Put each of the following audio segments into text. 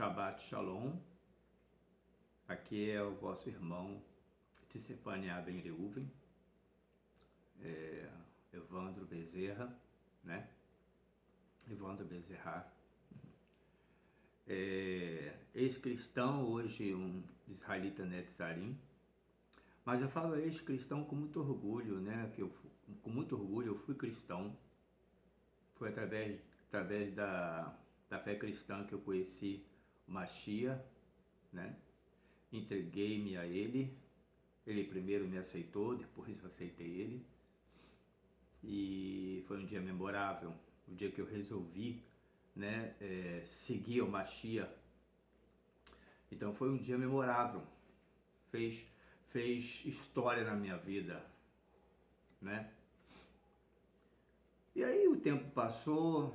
Shabbat Shalom, aqui é o vosso irmão Tissefania Ben Reuven, Evandro Bezerra, né? Evandro Bezerra, ex-cristão, hoje um israelita netzarim, mas eu falo ex-cristão com muito orgulho, né? Com muito orgulho eu fui cristão, foi através da fé cristã que eu conheci o Mashiach, né? Entreguei-me a ele primeiro me aceitou, depois eu aceitei ele, e foi um dia memorável, o dia que eu resolvi, né, seguir o Mashiach. Então foi um dia memorável, fez história na minha vida, né? E aí o tempo passou,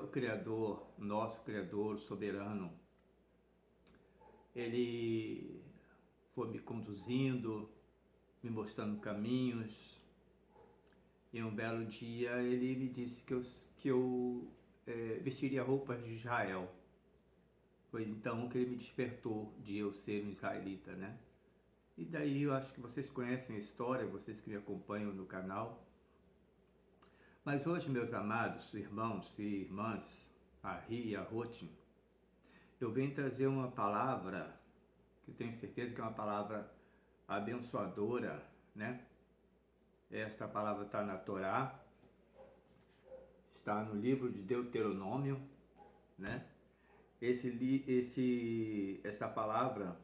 o Criador, nosso Criador soberano, ele foi me conduzindo, me mostrando caminhos, e um belo dia ele me disse que eu vestiria roupas de Israel. Foi então que ele me despertou de eu ser um israelita, né? E daí eu acho que vocês conhecem a história, vocês que me acompanham no canal. Mas hoje, meus amados irmãos e irmãs, Ari e Arotim, eu venho trazer uma palavra que eu tenho certeza que é uma palavra abençoadora, né? Esta palavra está na Torá, está no livro de Deuteronômio, né? Esta palavra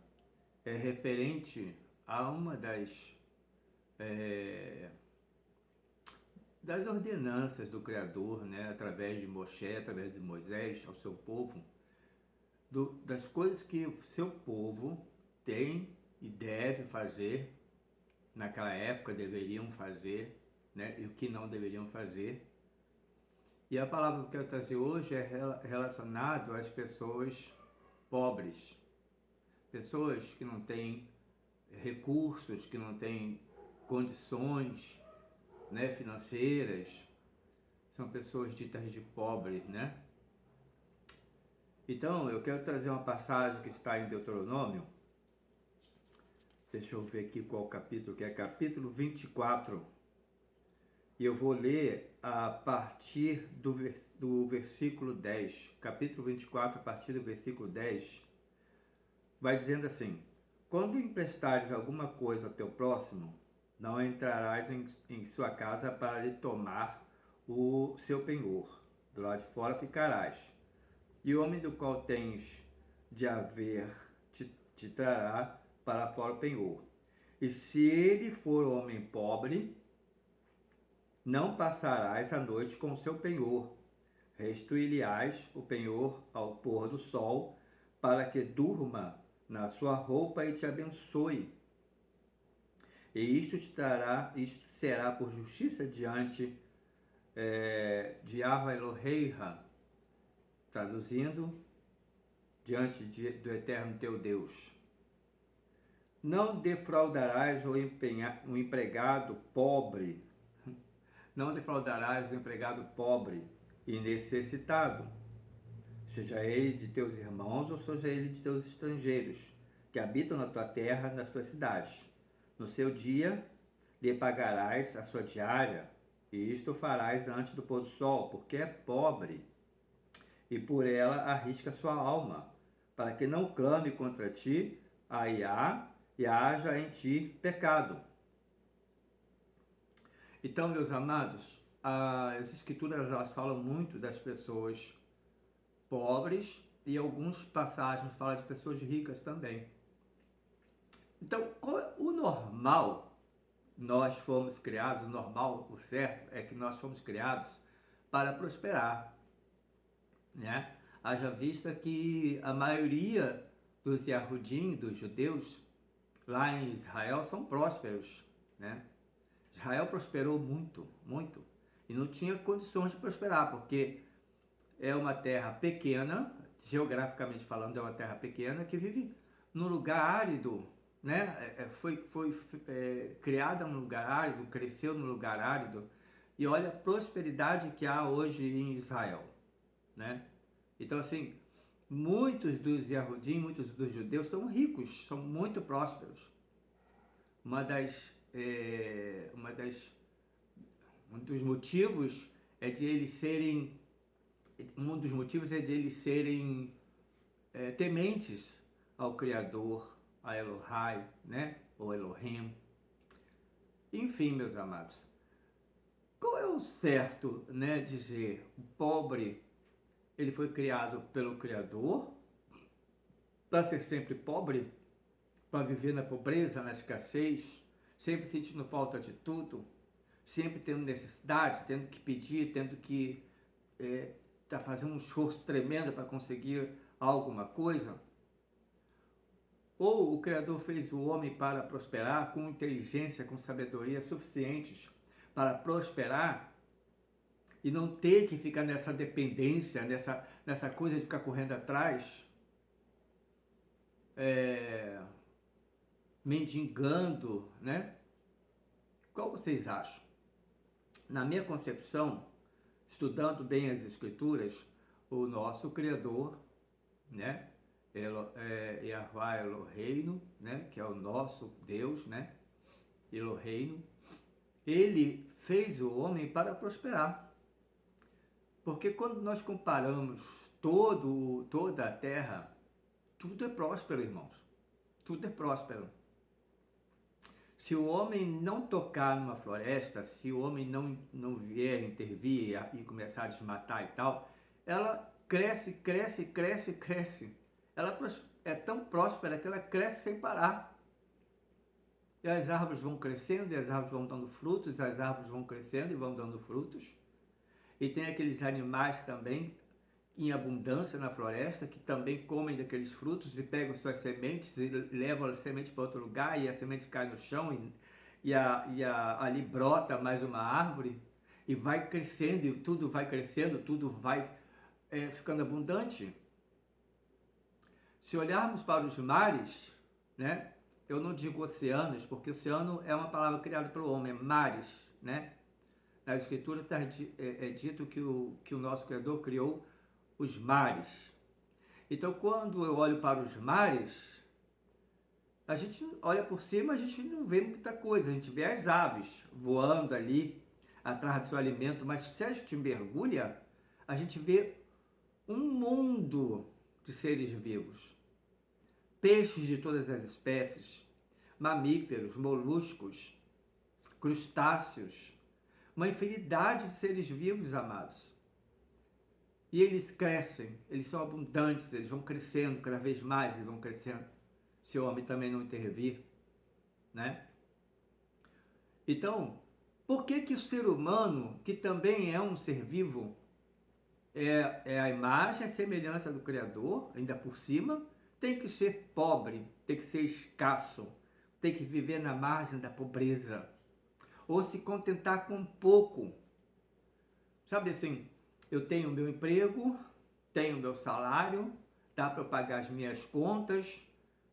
é referente a uma das ordenanças do Criador, né? Através de Moshe, através de Moisés, ao seu povo, das coisas que o seu povo tem e deve fazer, naquela época deveriam fazer, né? E o que não deveriam fazer. E a palavra que eu quero trazer hoje é relacionado às pessoas pobres, pessoas que não têm recursos, que não têm condições, né, financeiras, são pessoas ditas de pobres, né? Então, eu quero trazer uma passagem que está em Deuteronômio. Deixa eu ver aqui qual capítulo, que é capítulo 24. E eu vou ler a partir do versículo 10. Capítulo 24, a partir do versículo 10. Vai dizendo assim: quando emprestares alguma coisa ao teu próximo, não entrarás em sua casa para lhe tomar o seu penhor. Do lado de fora ficarás. E o homem do qual tens de haver te trará para fora o penhor. E se ele for homem pobre, não passarás a noite com o seu penhor. Restituir-lhe-ás o penhor ao pôr do sol, para que durma na sua roupa e te abençoe. E isto será por justiça diante de Yahweh Eloheiha, traduzindo, diante do Eterno teu Deus. Não defraudarás o empregado pobre, não defraudarás o empregado pobre e necessitado, seja ele de teus irmãos ou seja ele de teus estrangeiros, que habitam na tua terra, nas tuas cidades. No seu dia lhe pagarás a sua diária, e isto farás antes do pôr do sol, porque é pobre, e por ela arrisca sua alma, para que não clame contra ti a Iá, e haja em ti pecado. Então, meus amados, as escrituras elas falam muito das pessoas pobres e algumas passagens falam de pessoas ricas também. Então, o normal, nós fomos criados, o normal, o certo é que nós fomos criados para prosperar, né? Haja vista que a maioria dos Yahudim, dos judeus, lá em Israel são prósperos, né? Israel prosperou muito, muito, e não tinha condições de prosperar, porque é uma terra pequena, geograficamente falando é uma terra pequena, que vive num lugar árido, né? Foi criada num lugar árido, cresceu num lugar árido, e olha a prosperidade que há hoje em Israel, né? Então assim, Muitos dos Yahudim, muitos dos judeus são ricos, são muito prósperos. Uma das, é, uma das, um dos motivos é de eles serem, um dos motivos é de eles serem tementes ao Criador, a Elohai, né? Ou Elohim. Enfim, meus amados, qual é o certo, né? Dizer, o pobre, ele foi criado pelo Criador para ser sempre pobre, para viver na pobreza, na escassez, sempre sentindo falta de tudo, sempre tendo necessidade, tendo que pedir, tendo que tá fazendo um esforço tremendo para conseguir alguma coisa? Ou o Criador fez o homem para prosperar com inteligência, com sabedoria suficientes para prosperar e não ter que ficar nessa dependência, nessa coisa de ficar correndo atrás, mendigando, né? Qual vocês acham? Na minha concepção, estudando bem as Escrituras, o nosso Criador, né? Yahuwah Eloheinu, né? Que é o nosso Deus, né? Eloheinu, ele fez o homem para prosperar. Porque quando nós comparamos toda a terra, tudo é próspero, irmãos. Tudo é próspero. Se o homem não tocar numa floresta, se o homem não vier intervir e começar a desmatar e tal, ela cresce, cresce, cresce, cresce. Ela é tão próspera que ela cresce sem parar. E as árvores vão crescendo, e as árvores vão dando frutos, as árvores vão crescendo e vão dando frutos. E tem aqueles animais também em abundância na floresta, que também comem daqueles frutos e pegam suas sementes e levam as sementes para outro lugar, e a semente cai no chão ali brota mais uma árvore e vai crescendo, e tudo vai crescendo, tudo vai ficando abundante. Se olharmos para os mares, né? Eu não digo oceanos, porque oceano é uma palavra criada pelo homem, é mares, né? Na Escritura é dito que o nosso Criador criou os mares. Então, quando eu olho para os mares, a gente olha por cima, a gente não vê muita coisa, a gente vê as aves voando ali atrás do seu alimento, mas se a gente mergulha, a gente vê um mundo de seres vivos. Peixes de todas as espécies, mamíferos, moluscos, crustáceos, uma infinidade de seres vivos, amados. E eles crescem, eles são abundantes, eles vão crescendo cada vez mais, eles vão crescendo, se o homem também não intervir, né? Então, por que o ser humano, que também é um ser vivo, é a imagem, a semelhança do Criador, ainda por cima, tem que ser pobre, tem que ser escasso, tem que viver na margem da pobreza, ou se contentar com pouco? Sabe assim, eu tenho meu emprego, tenho meu salário, dá para eu pagar as minhas contas,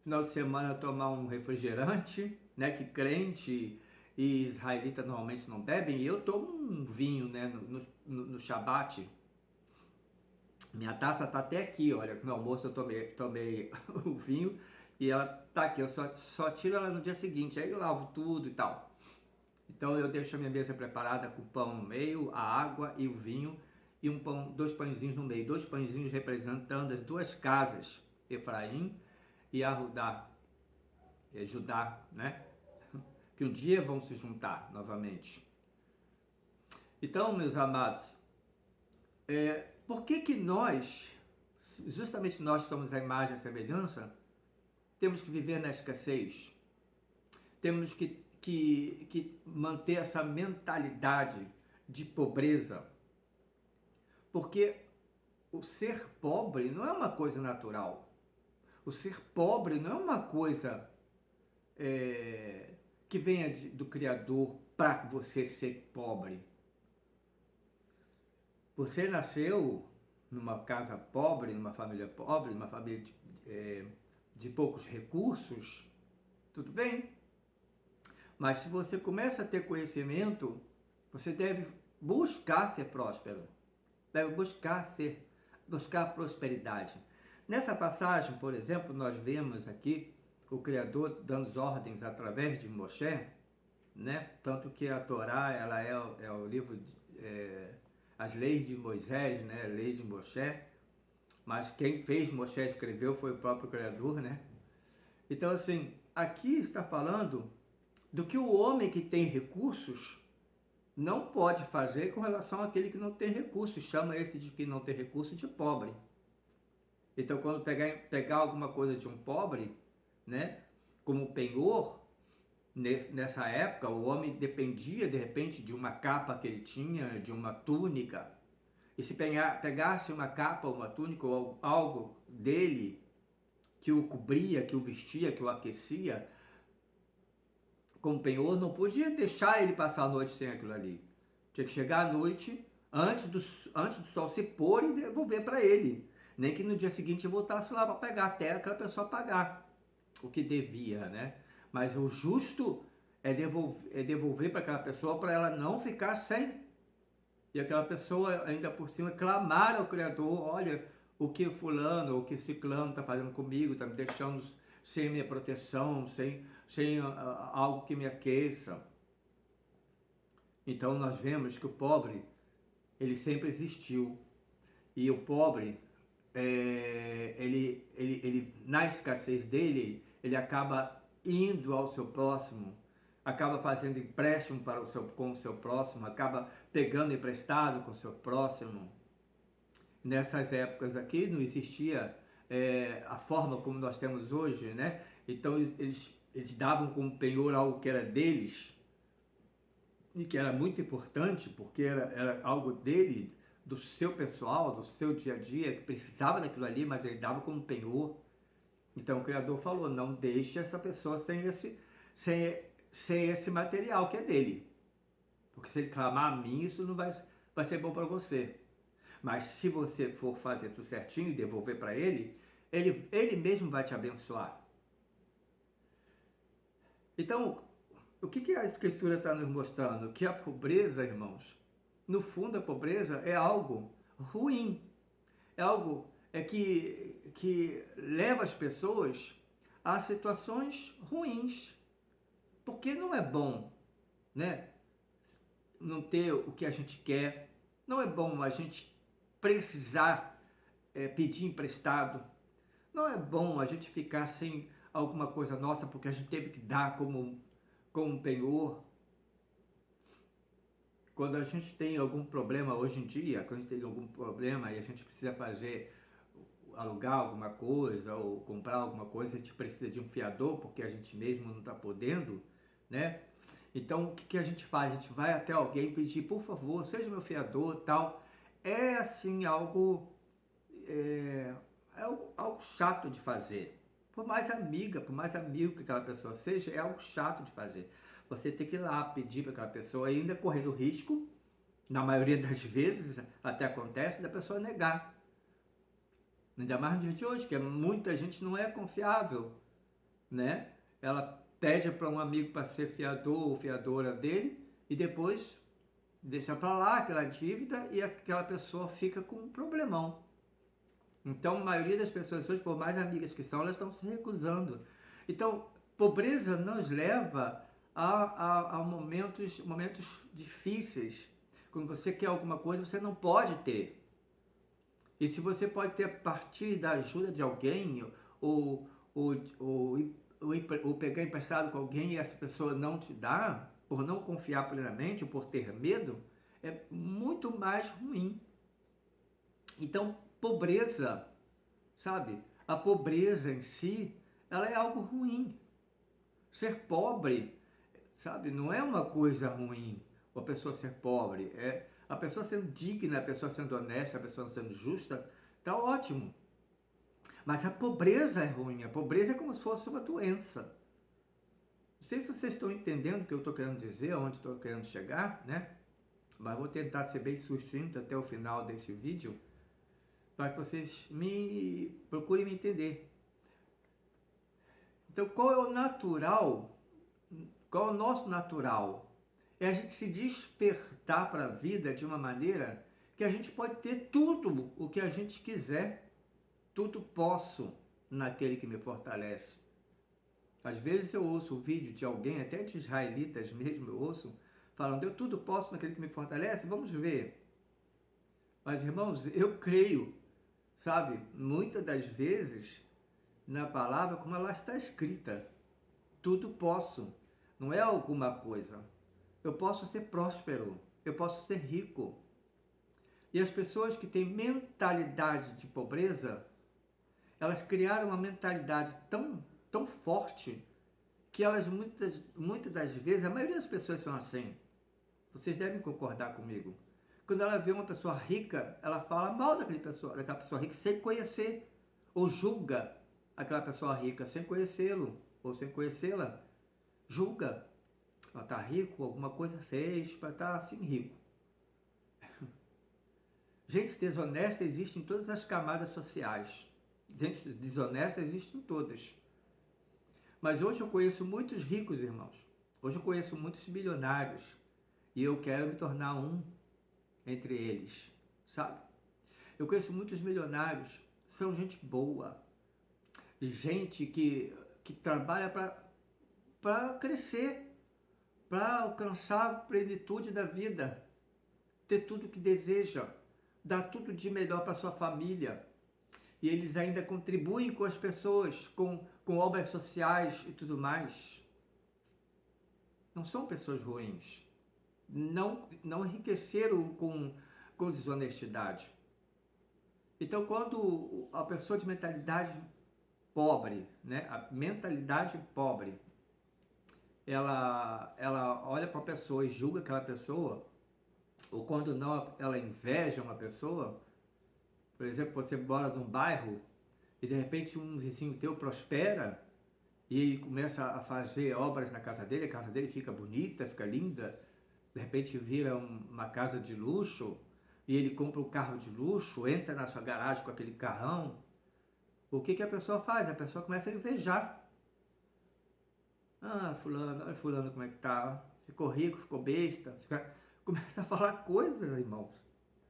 final de semana tomar um refrigerante, né, que crente e israelita normalmente não bebem, e eu tomo um vinho, né, no Shabat. Minha taça tá até aqui, olha, no almoço eu tomei o vinho e ela tá aqui, eu só tiro ela no dia seguinte, aí eu lavo tudo e tal. Então eu deixo a minha mesa preparada com o pão no meio, a água e o vinho, e dois pãezinhos no meio, dois pãezinhos representando as duas casas, Efraim e Arudá, Judá, né? Que um dia vão se juntar novamente. Então, meus amados, por que nós, justamente nós somos a imagem e a semelhança, temos que viver na escassez? Temos que manter essa mentalidade de pobreza? Porque o ser pobre não é uma coisa natural. O ser pobre não é uma coisa que venha do Criador para você ser pobre. Você nasceu numa casa pobre, numa família pobre, numa família de poucos recursos, tudo bem. Mas se você começa a ter conhecimento, você deve buscar ser próspero, deve buscar prosperidade, Nessa passagem, por exemplo, nós vemos aqui o Criador dando ordens através de Moshe, né? Tanto que a Torá, ela é o livro, as leis de Moisés, né? Leis de Moshe, mas quem fez Moshe escreveu foi o próprio Criador, né? Então, assim, aqui está falando do que o homem que tem recursos não pode fazer com relação àquele que não tem recursos. Chama esse de que não tem recurso de pobre. Então, quando pegar alguma coisa de um pobre, né, como penhor, nessa época, o homem dependia, de repente, de uma capa que ele tinha, de uma túnica. E se pegasse uma capa, uma túnica ou algo dele que o cobria, que o vestia, que o aquecia, como penhor, não podia deixar ele passar a noite sem aquilo ali. Tinha que chegar à noite, antes do sol se pôr, e devolver para ele. Nem que no dia seguinte voltasse lá para pegar, até aquela pessoa pagar o que devia, né? Mas o justo é devolver para aquela pessoa, para ela não ficar sem. E aquela pessoa, ainda por cima, clamar ao Criador: olha, o que fulano, o que ciclano está fazendo comigo, está me deixando sem minha proteção, sem algo que me aqueça. Então nós vemos que o pobre, ele sempre existiu. E o pobre, ele na escassez dele, ele acaba indo ao seu próximo, acaba fazendo empréstimo com o seu próximo, acaba pegando emprestado com o seu próximo. Nessas épocas aqui não existia a forma como nós temos hoje, né? Então eles davam como penhor algo que era deles e que era muito importante, porque era algo dele, do seu pessoal, do seu dia a dia, que precisava daquilo ali, mas ele dava como penhor. Então o Criador falou: não deixe essa pessoa sem esse material que é dele, porque se ele clamar a mim, isso não vai ser bom para você. Mas se você for fazer tudo certinho e devolver para ele, ele mesmo vai te abençoar. Então, o que a Escritura está nos mostrando? Que a pobreza, irmãos, no fundo a pobreza é algo ruim, é algo que leva as pessoas a situações ruins, porque não é bom, né? Não ter o que a gente quer, não é bom a gente precisar pedir emprestado, não é bom a gente ficar sem alguma coisa nossa porque a gente teve que dar como um penhor. Quando a gente tem algum problema hoje em dia, quando a gente tem algum problema e a gente precisa alugar alguma coisa ou comprar alguma coisa, a gente precisa de um fiador porque a gente mesmo não está podendo, né? Então o que a gente faz? A gente vai até alguém pedir: por favor, seja meu fiador, tal. É assim algo algo chato de fazer. Por mais amiga, por mais amigo que aquela pessoa seja, é algo chato de fazer. Você tem que ir lá pedir para aquela pessoa, ainda correndo risco, na maioria das vezes até acontece, da pessoa negar. Ainda mais no dia de hoje, que muita gente não é confiável, né? Ela pede para um amigo para ser fiador ou fiadora dele e depois deixa para lá aquela dívida e aquela pessoa fica com um problemão. Então, a maioria das pessoas hoje, por mais amigas que são, elas estão se recusando. Então, pobreza nos leva a momentos difíceis. Quando você quer alguma coisa, você não pode ter. E se você pode ter a partir da ajuda de alguém, ou pegar emprestado com alguém e essa pessoa não te dá, por não confiar plenamente, ou por ter medo, é muito mais ruim. Então, pobreza, sabe? A pobreza em si, ela é algo ruim. Ser pobre, sabe? Não é uma coisa ruim. A pessoa ser pobre, a pessoa sendo digna, a pessoa sendo honesta, a pessoa sendo justa, tá ótimo. Mas a pobreza é ruim. A pobreza é como se fosse uma doença. Não sei se vocês estão entendendo o que eu estou querendo dizer, aonde estou querendo chegar, né? Mas vou tentar ser bem sucinto até o final desse vídeo, para que vocês procurem me entender. Então, qual é o natural? Qual é o nosso natural? É a gente se despertar para a vida de uma maneira que a gente pode ter tudo o que a gente quiser. tudo posso naquele que me fortalece. Às vezes eu ouço o vídeo de alguém, até de israelitas mesmo, eu ouço, falando, eu tudo posso naquele que me fortalece, vamos ver. Mas, irmãos, eu creio, sabe, muitas das vezes, na palavra como ela está escrita. Tudo posso, não é alguma coisa. Eu posso ser próspero, eu posso ser rico. E as pessoas que têm mentalidade de pobreza, elas criaram uma mentalidade tão forte que elas muitas das vezes, a maioria das pessoas são assim. Vocês devem concordar comigo. Quando ela vê uma pessoa rica, ela fala mal daquela pessoa rica sem conhecer, ou julga aquela pessoa rica sem conhecê-lo, ou sem conhecê-la, julga. Ela está rico, alguma coisa fez para estar assim rico. Gente desonesta existe em todas as camadas sociais. Gente desonesta existe em todas. Mas hoje eu conheço muitos ricos, irmãos. Hoje eu conheço muitos bilionários. E eu quero me tornar um entre eles, sabe? Eu conheço muitos milionários. São gente boa. Gente que trabalha para crescer, para alcançar a plenitude da vida, ter tudo o que deseja, dar tudo de melhor para sua família. E eles ainda contribuem com as pessoas, com obras sociais e tudo mais. Não são pessoas ruins. Não enriqueceram com desonestidade. Então, quando a pessoa de mentalidade pobre, né, a mentalidade pobre, ela olha para a pessoa e julga aquela pessoa, ou quando não, ela inveja uma pessoa. Por exemplo, você mora num bairro e de repente um vizinho teu prospera e ele começa a fazer obras na casa dele, a casa dele fica bonita, fica linda, de repente vira uma casa de luxo e ele compra um carro de luxo, entra na sua garagem com aquele carrão. O que a pessoa faz? A pessoa começa a invejar. Ah, fulano, olha fulano como é que tá, ficou rico, ficou besta. Começa a falar coisas, irmãos.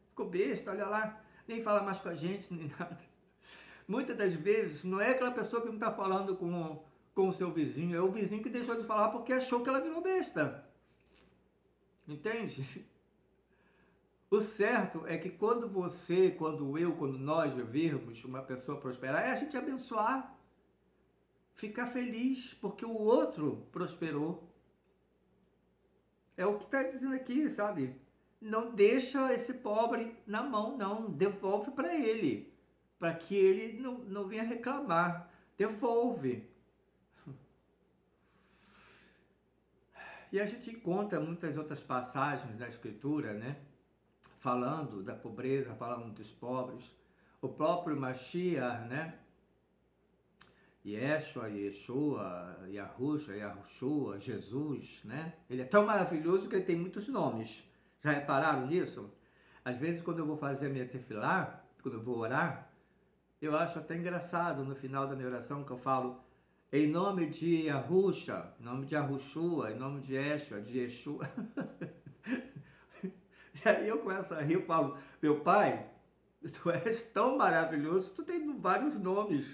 Ficou besta, olha lá, nem fala mais com a gente, nem nada. Muitas das vezes, não é aquela pessoa que não está falando com o seu vizinho, é o vizinho que deixou de falar porque achou que ela virou besta. Entende? O certo é que quando você, quando eu, quando nós virmos uma pessoa prosperar, é a gente abençoar, ficar feliz porque o outro prosperou. É o que está dizendo aqui, sabe? Não deixa esse pobre na mão, não. Devolve para ele, para que ele não venha reclamar. Devolve. E a gente encontra muitas outras passagens da Escritura, né? Falando da pobreza, falando dos pobres. O próprio Mashiach, né? Yeshua, Yahushua, Jesus, né? Ele é tão maravilhoso que ele tem muitos nomes. Já repararam nisso? Às vezes, quando eu vou fazer a minha tefilá, quando eu vou orar, eu acho até engraçado no final da minha oração que eu falo em nome de Yahusha, em nome de Yahushua, em nome de Yeshua, de Yeshua. E aí eu começo a rir, eu falo, meu pai, tu és tão maravilhoso, tu tem vários nomes.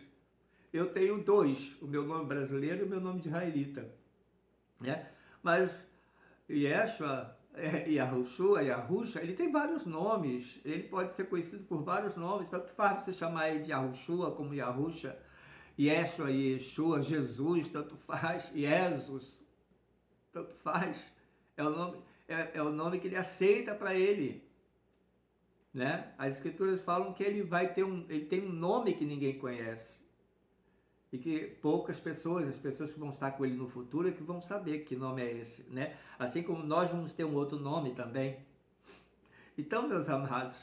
Eu tenho dois, o meu nome brasileiro e o meu nome de israelita, né? Mas Yeshua, Yahushua, Yahusha, ele tem vários nomes, ele pode ser conhecido por vários nomes, tanto faz você chamar ele de Yahushua como Yahusha, Yeshua e Yeshua, Jesus, tanto faz, Jesus, tanto faz, é o nome que ele aceita para ele, né? As escrituras falam que ele tem um nome que ninguém conhece. E que poucas pessoas, as pessoas que vão estar com ele no futuro, é que vão saber que nome é esse, né? Assim como nós vamos ter um outro nome também. Então, meus amados,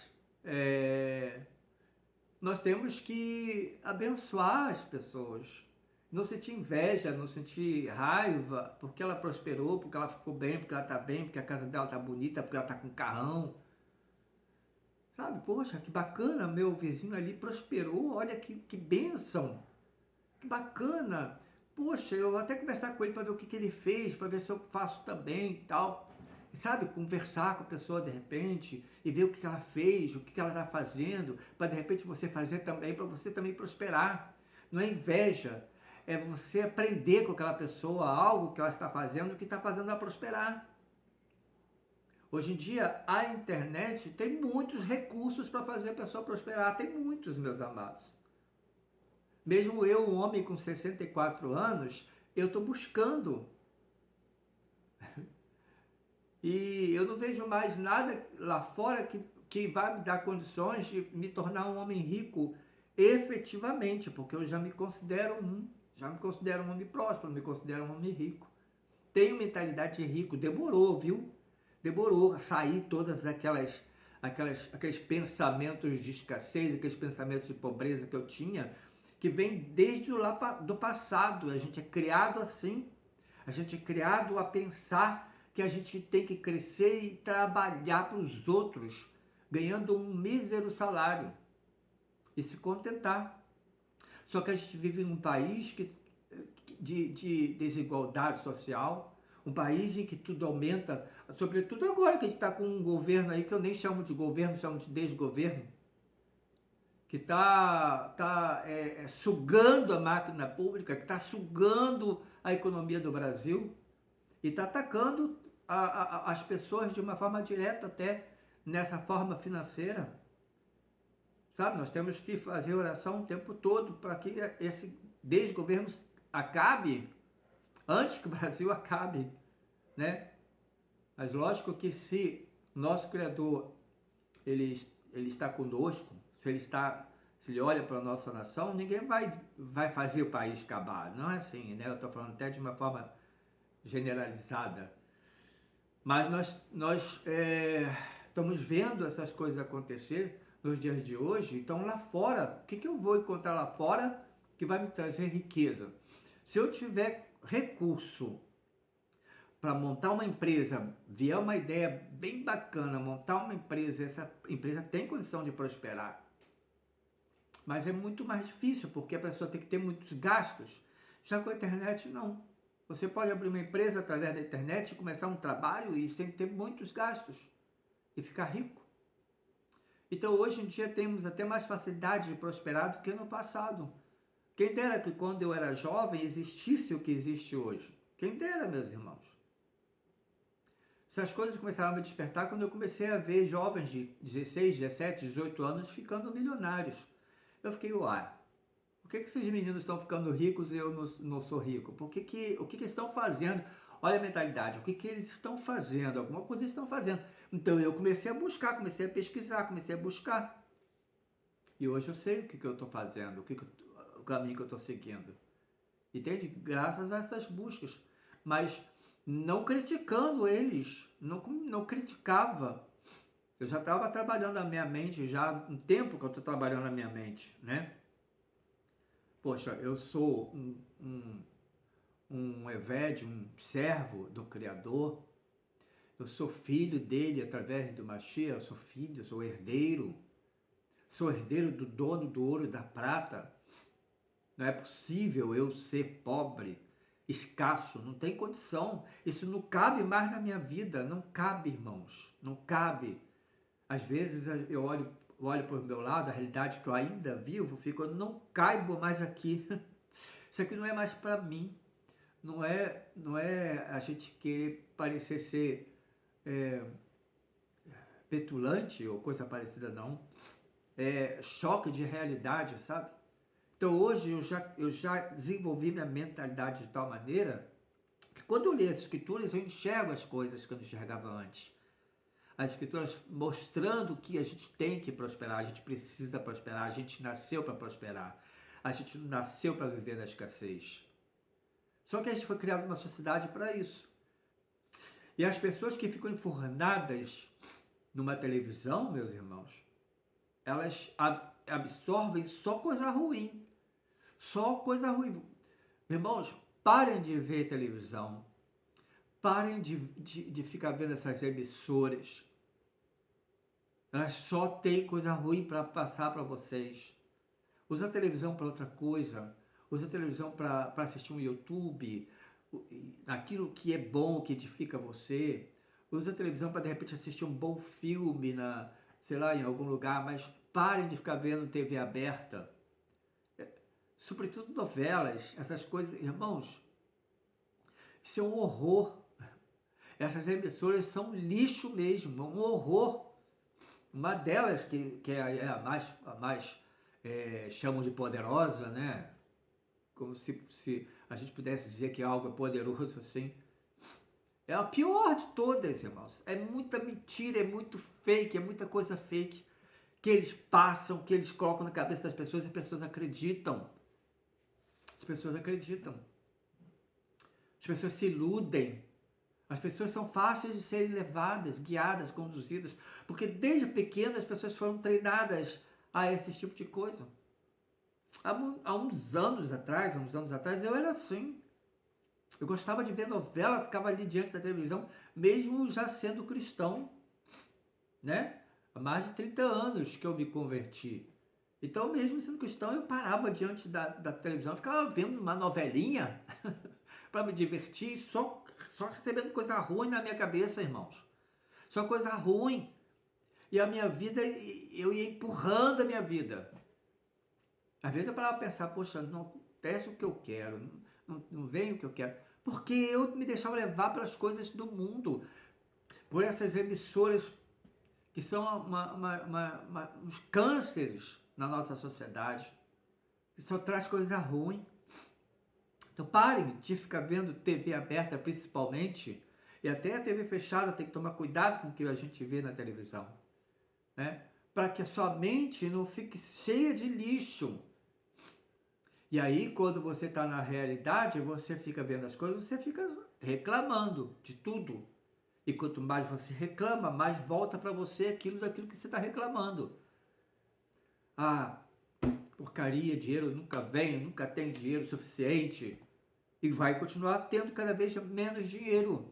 nós temos que abençoar as pessoas. Não sentir inveja, não sentir raiva, porque ela prosperou, porque ela ficou bem, porque ela está bem, porque a casa dela está bonita, porque ela está com carrão. Sabe, poxa, que bacana, meu vizinho ali prosperou, olha que bênção. Que bacana, poxa, eu vou até conversar com ele para ver o que ele fez, para ver se eu faço também e tal. sabe, conversar com a pessoa de repente e ver o que ela fez, o que ela está fazendo, para de repente você fazer também, para você também prosperar. Não é inveja, é você aprender com aquela pessoa algo que ela está fazendo que está fazendo ela prosperar. Hoje em dia, a internet tem muitos recursos para fazer a pessoa prosperar, tem muitos, meus amados. Mesmo eu, um homem com 64 anos, eu estou buscando. E eu não vejo mais nada lá fora que vai me dar condições de me tornar um homem rico efetivamente, porque eu já me considero um homem próspero, me considero um homem rico. Tenho mentalidade de rico, demorou, viu? Demorou a sair todas aqueles pensamentos de escassez, aqueles pensamentos de pobreza que eu tinha, que vem desde lá do passado. A gente é criado assim, a gente é criado a pensar que a gente tem que crescer e trabalhar para os outros, ganhando um mísero salário e se contentar. Só que a gente vive num país de desigualdade social, um país em que tudo aumenta, sobretudo agora que a gente está com um governo aí que eu nem chamo de governo, chamo de desgoverno, que está sugando a máquina pública, que está sugando a economia do Brasil e está atacando as pessoas de uma forma direta até nessa forma financeira. Sabe, nós temos que fazer oração o tempo todo para que esse desgoverno acabe antes que o Brasil acabe, né? Mas lógico que se nosso Criador ele está conosco, se ele olha para a nossa nação, ninguém vai fazer o país acabar. Não é assim, né? Eu estou falando até de uma forma generalizada. Mas nós estamos vendo essas coisas acontecer nos dias de hoje. Então lá fora, o que eu vou encontrar lá fora que vai me trazer riqueza? Se eu tiver recurso para montar uma empresa, vier uma ideia bem bacana, montar uma empresa, essa empresa tem condição de prosperar. Mas é muito mais difícil, porque a pessoa tem que ter muitos gastos. Já com a internet, não. Você pode abrir uma empresa através da internet, começar um trabalho e sem ter muitos gastos e ficar rico. Então hoje em dia temos até mais facilidade de prosperar do que no passado. Quem dera que quando eu era jovem existisse o que existe hoje. Quem dera, meus irmãos. Essas coisas começaram a me despertar quando eu comecei a ver jovens de 16, 17, 18 anos ficando milionários. Eu fiquei, uai, por que esses meninos estão ficando ricos e eu não sou rico? O que eles estão fazendo? Olha a mentalidade, o que eles estão fazendo? Alguma coisa eles estão fazendo. Então eu comecei a buscar, comecei a pesquisar, comecei a buscar. E hoje eu sei o que eu estou fazendo, o caminho que eu estou seguindo. Entende? Graças a essas buscas. Mas não criticando eles, não criticava. Eu já estava trabalhando a minha mente, já há um tempo que eu estou trabalhando a minha mente, né? Poxa, eu sou um Eved, um servo do Criador. Eu sou filho dele através do Mashiach, eu sou filho, eu sou herdeiro. Sou herdeiro do dono do ouro e da prata. Não é possível eu ser pobre, escasso, não tem condição. Isso não cabe mais na minha vida, não cabe, irmãos, não cabe. Às vezes eu olho para o meu lado, a realidade que eu ainda vivo, fico, eu não caibo mais aqui. Isso aqui não é mais para mim. Não é a gente querer parecer ser petulante ou coisa parecida, não. É choque de realidade, sabe? Então hoje eu já desenvolvi minha mentalidade de tal maneira que quando eu leio as escrituras eu enxergo as coisas que eu não enxergava antes. As escrituras mostrando que a gente tem que prosperar, a gente precisa prosperar, a gente nasceu para prosperar, a gente não nasceu para viver na escassez. Só que a gente foi criado numa sociedade para isso. E as pessoas que ficam enfurnadas numa televisão, meus irmãos, elas absorvem só coisa ruim. Só coisa ruim. Irmãos, parem de ver televisão. Parem de ficar vendo essas emissoras. Elas só têm coisa ruim para passar para vocês. Usa a televisão para outra coisa. Usa a televisão para assistir um YouTube. Aquilo que é bom, que edifica você. Usa a televisão para de repente assistir um bom filme sei lá, em algum lugar, mas parem de ficar vendo TV aberta. Sobretudo novelas, essas coisas, irmãos, isso é um horror. Essas emissoras são lixo mesmo, um horror. Uma delas, que é a mais chamam de poderosa, né? Como se a gente pudesse dizer que algo é poderoso assim. É a pior de todas, irmãos. É muita mentira, é muito fake, é muita coisa fake que eles passam, que eles colocam na cabeça das pessoas e as pessoas acreditam. As pessoas acreditam. As pessoas se iludem. As pessoas são fáceis de serem levadas, guiadas, conduzidas, porque desde pequenas as pessoas foram treinadas a esse tipo de coisa. Há uns anos atrás, eu era assim. Eu gostava de ver novela, ficava ali diante da televisão, mesmo já sendo cristão, né? Há mais de 30 anos que eu me converti. Então, mesmo sendo cristão, eu parava diante da televisão, ficava vendo uma novelinha para me divertir, só recebendo coisa ruim na minha cabeça, irmãos. Só coisa ruim. E a minha vida, eu ia empurrando a minha vida. Às vezes eu parava a pensar, poxa, não acontece o que eu quero, não vem o que eu quero. Porque eu me deixava levar pelas coisas do mundo, por essas emissoras que são uns cânceres na nossa sociedade, que só traz coisa ruim. Então parem de ficar vendo TV aberta principalmente, e até a TV fechada tem que tomar cuidado com o que a gente vê na televisão, né? Para que a sua mente não fique cheia de lixo. E aí, quando você está na realidade, você fica vendo as coisas, você fica reclamando de tudo. E quanto mais você reclama, mais volta para você daquilo que você está reclamando. Ah, porcaria, dinheiro nunca vem, nunca tem dinheiro suficiente. E vai continuar tendo cada vez menos dinheiro.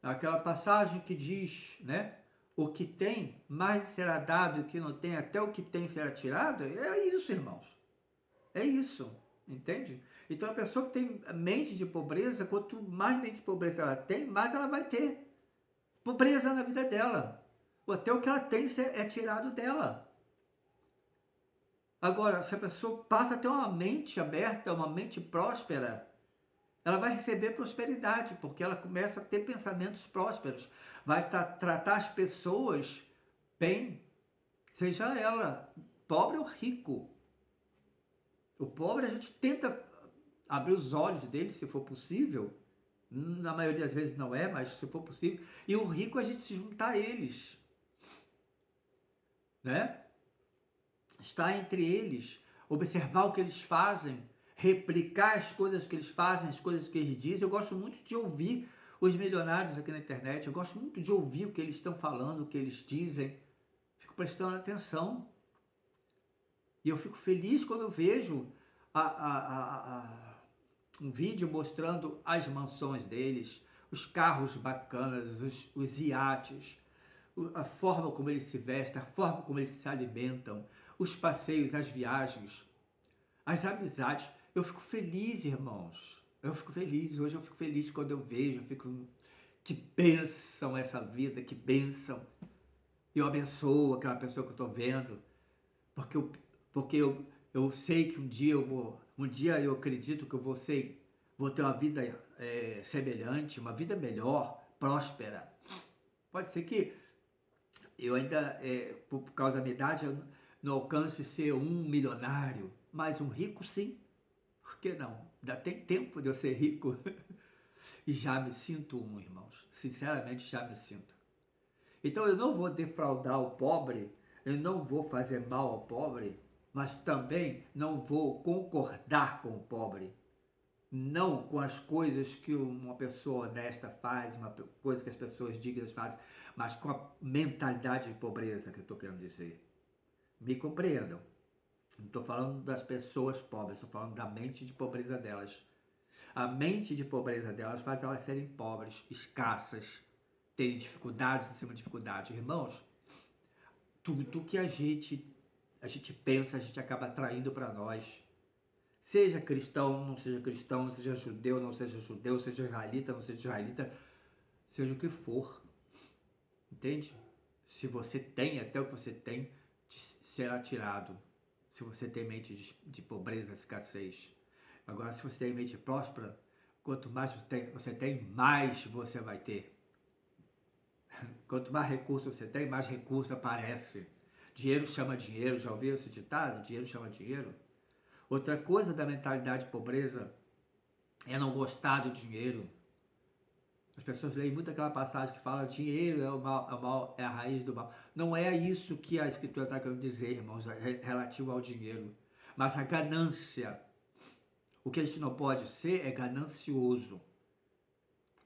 Aquela passagem que diz, né? O que tem, mais será dado, o que não tem, até o que tem será tirado. É isso, irmãos. É isso, entende? Então a pessoa que tem mente de pobreza, quanto mais mente de pobreza ela tem, mais ela vai ter pobreza na vida dela. Até o que ela tem é tirado dela. Agora, se a pessoa passa a ter uma mente aberta, uma mente próspera, ela vai receber prosperidade, porque ela começa a ter pensamentos prósperos. Vai tratar as pessoas bem, seja ela pobre ou rico. O pobre a gente tenta abrir os olhos dele, se for possível. Na maioria das vezes não é, mas se for possível. E o rico a gente se juntar a eles, né? Estar entre eles, observar o que eles fazem, replicar as coisas que eles fazem, as coisas que eles dizem. Eu gosto muito de ouvir os milionários aqui na internet. Eu gosto muito de ouvir o que eles estão falando, o que eles dizem. Fico prestando atenção. E eu fico feliz quando eu vejo um vídeo mostrando as mansões deles, os carros bacanas, os iates, a forma como eles se vestem, a forma como eles se alimentam, os passeios, as viagens, as amizades. Eu fico feliz, irmãos. Eu fico feliz. Hoje eu fico feliz quando eu vejo. Eu fico, que bênção essa vida, que bênção. Eu abençoo aquela pessoa que eu estou vendo, porque eu sei que um dia eu acredito que eu vou ter uma vida semelhante, uma vida melhor, próspera. Pode ser que eu ainda, por causa da minha idade, eu não alcance ser um milionário, mas um rico sim. Por que não? Ainda tem tempo de eu ser rico. E já me sinto irmãos. Sinceramente, já me sinto. Então eu não vou defraudar o pobre, eu não vou fazer mal ao pobre, mas também não vou concordar com o pobre. Não com as coisas que uma pessoa honesta faz, uma coisa que as pessoas dignas fazem, mas com a mentalidade de pobreza que eu estou querendo dizer. Me compreendam. Não estou falando das pessoas pobres, estou falando da mente de pobreza delas. A mente de pobreza delas faz elas serem pobres, escassas, terem dificuldades em cima de dificuldades. Irmãos, tudo que a gente pensa, a gente acaba atraindo para nós. Seja cristão, não seja cristão, seja judeu, não seja judeu, seja israelita, não seja israelita. seja o que for, entende? Se você tem, até o que você tem será tirado. Se você tem mente de pobreza, escassez. Agora, se você tem mente próspera, quanto mais você tem, mais você vai ter. Quanto mais recurso você tem, mais recurso aparece. Dinheiro chama dinheiro, já ouviu esse ditado? Dinheiro chama dinheiro. Outra coisa da mentalidade de pobreza é não gostar do dinheiro. As pessoas leem muito aquela passagem que fala dinheiro é o mal, é a raiz do mal. Não é isso que a Escritura está querendo dizer, irmãos, relativo ao dinheiro. Mas a ganância. O que a gente não pode ser é ganancioso.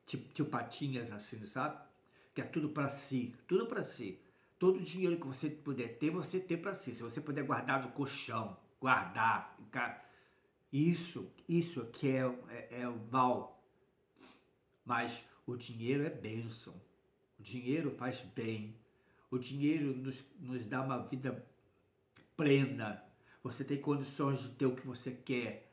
Tipo patinhas assim, sabe? Que é tudo para si, tudo para si. Todo o dinheiro que você puder ter, você ter para si. Se você puder guardar no colchão, guardar, isso que é o mal. Mas o dinheiro é bênção. O dinheiro faz bem. O dinheiro nos dá uma vida plena. Você tem condições de ter o que você quer.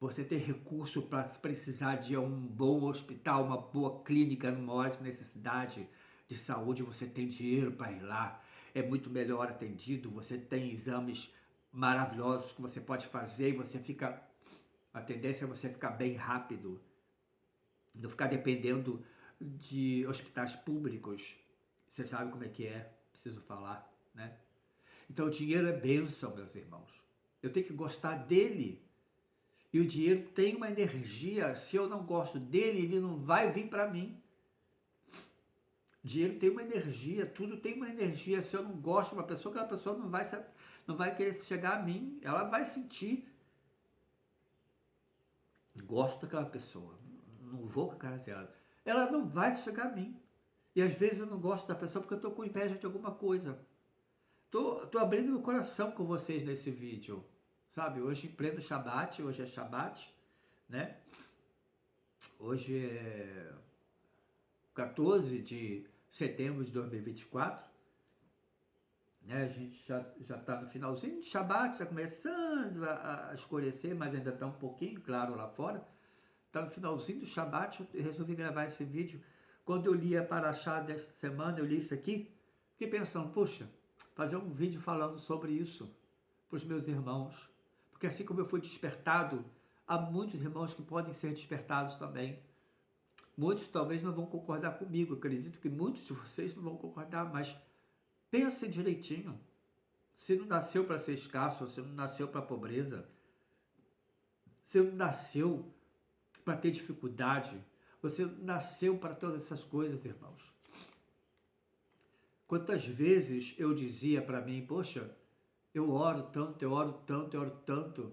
Você tem recurso para se precisar de um bom hospital, uma boa clínica numa hora de necessidade de saúde, você tem dinheiro para ir lá. É muito melhor atendido, você tem exames maravilhosos que você pode fazer e você fica... A tendência é você ficar bem rápido, não ficar dependendo de hospitais públicos. Você sabe como é que é, preciso falar, né? Então o dinheiro é bênção, meus irmãos. Eu tenho que gostar dele. E o dinheiro tem uma energia, se eu não gosto dele, ele não vai vir para mim. O dinheiro tem uma energia, tudo tem uma energia. Se eu não gosto de uma pessoa, aquela pessoa não vai querer chegar a mim. Ela vai sentir, gosto daquela pessoa, não vou com a cara dela. Ela não vai chegar a mim. E às vezes eu não gosto da pessoa porque eu estou com inveja de alguma coisa. Tô abrindo meu coração com vocês nesse vídeo, sabe? Hoje em pleno Shabat, hoje é Shabat, né? Hoje é 14 de setembro de 2024, né? A gente já está no finalzinho de Shabat, está começando a escurecer, mas ainda está um pouquinho claro lá fora. Está no finalzinho do Shabat, eu resolvi gravar esse vídeo. Quando eu li a Paraxá desta semana, eu li isso aqui, fiquei pensando, puxa, fazer um vídeo falando sobre isso para os meus irmãos. Porque assim como eu fui despertado, há muitos irmãos que podem ser despertados também. Muitos talvez não vão concordar comigo, acredito que muitos de vocês não vão concordar, mas pense direitinho. Você não nasceu para ser escasso, você não nasceu para pobreza, você não nasceu para ter dificuldade, você nasceu para todas essas coisas, irmãos. Quantas vezes eu dizia para mim, poxa, eu oro tanto, eu oro tanto, eu oro tanto,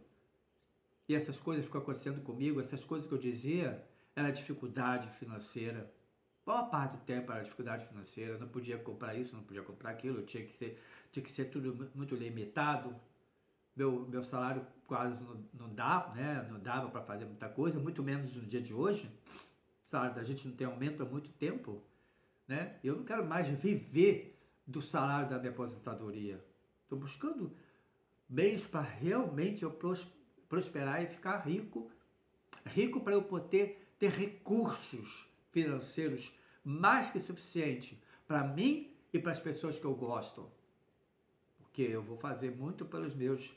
e essas coisas ficam acontecendo comigo, essas coisas que eu dizia, era dificuldade financeira. Boa parte do tempo era dificuldade financeira, eu não podia comprar isso, não podia comprar aquilo, tinha que ser tudo muito limitado. Meu salário quase não dá, né? Não dava para fazer muita coisa, muito menos no dia de hoje. O salário da gente não tem aumento há muito tempo, né? Eu não quero mais viver do salário da minha aposentadoria. Estou buscando meios para realmente eu prosperar e ficar rico, rico para eu poder ter recursos financeiros mais que suficiente para mim e para as pessoas que eu gosto, porque eu vou fazer muito pelos meus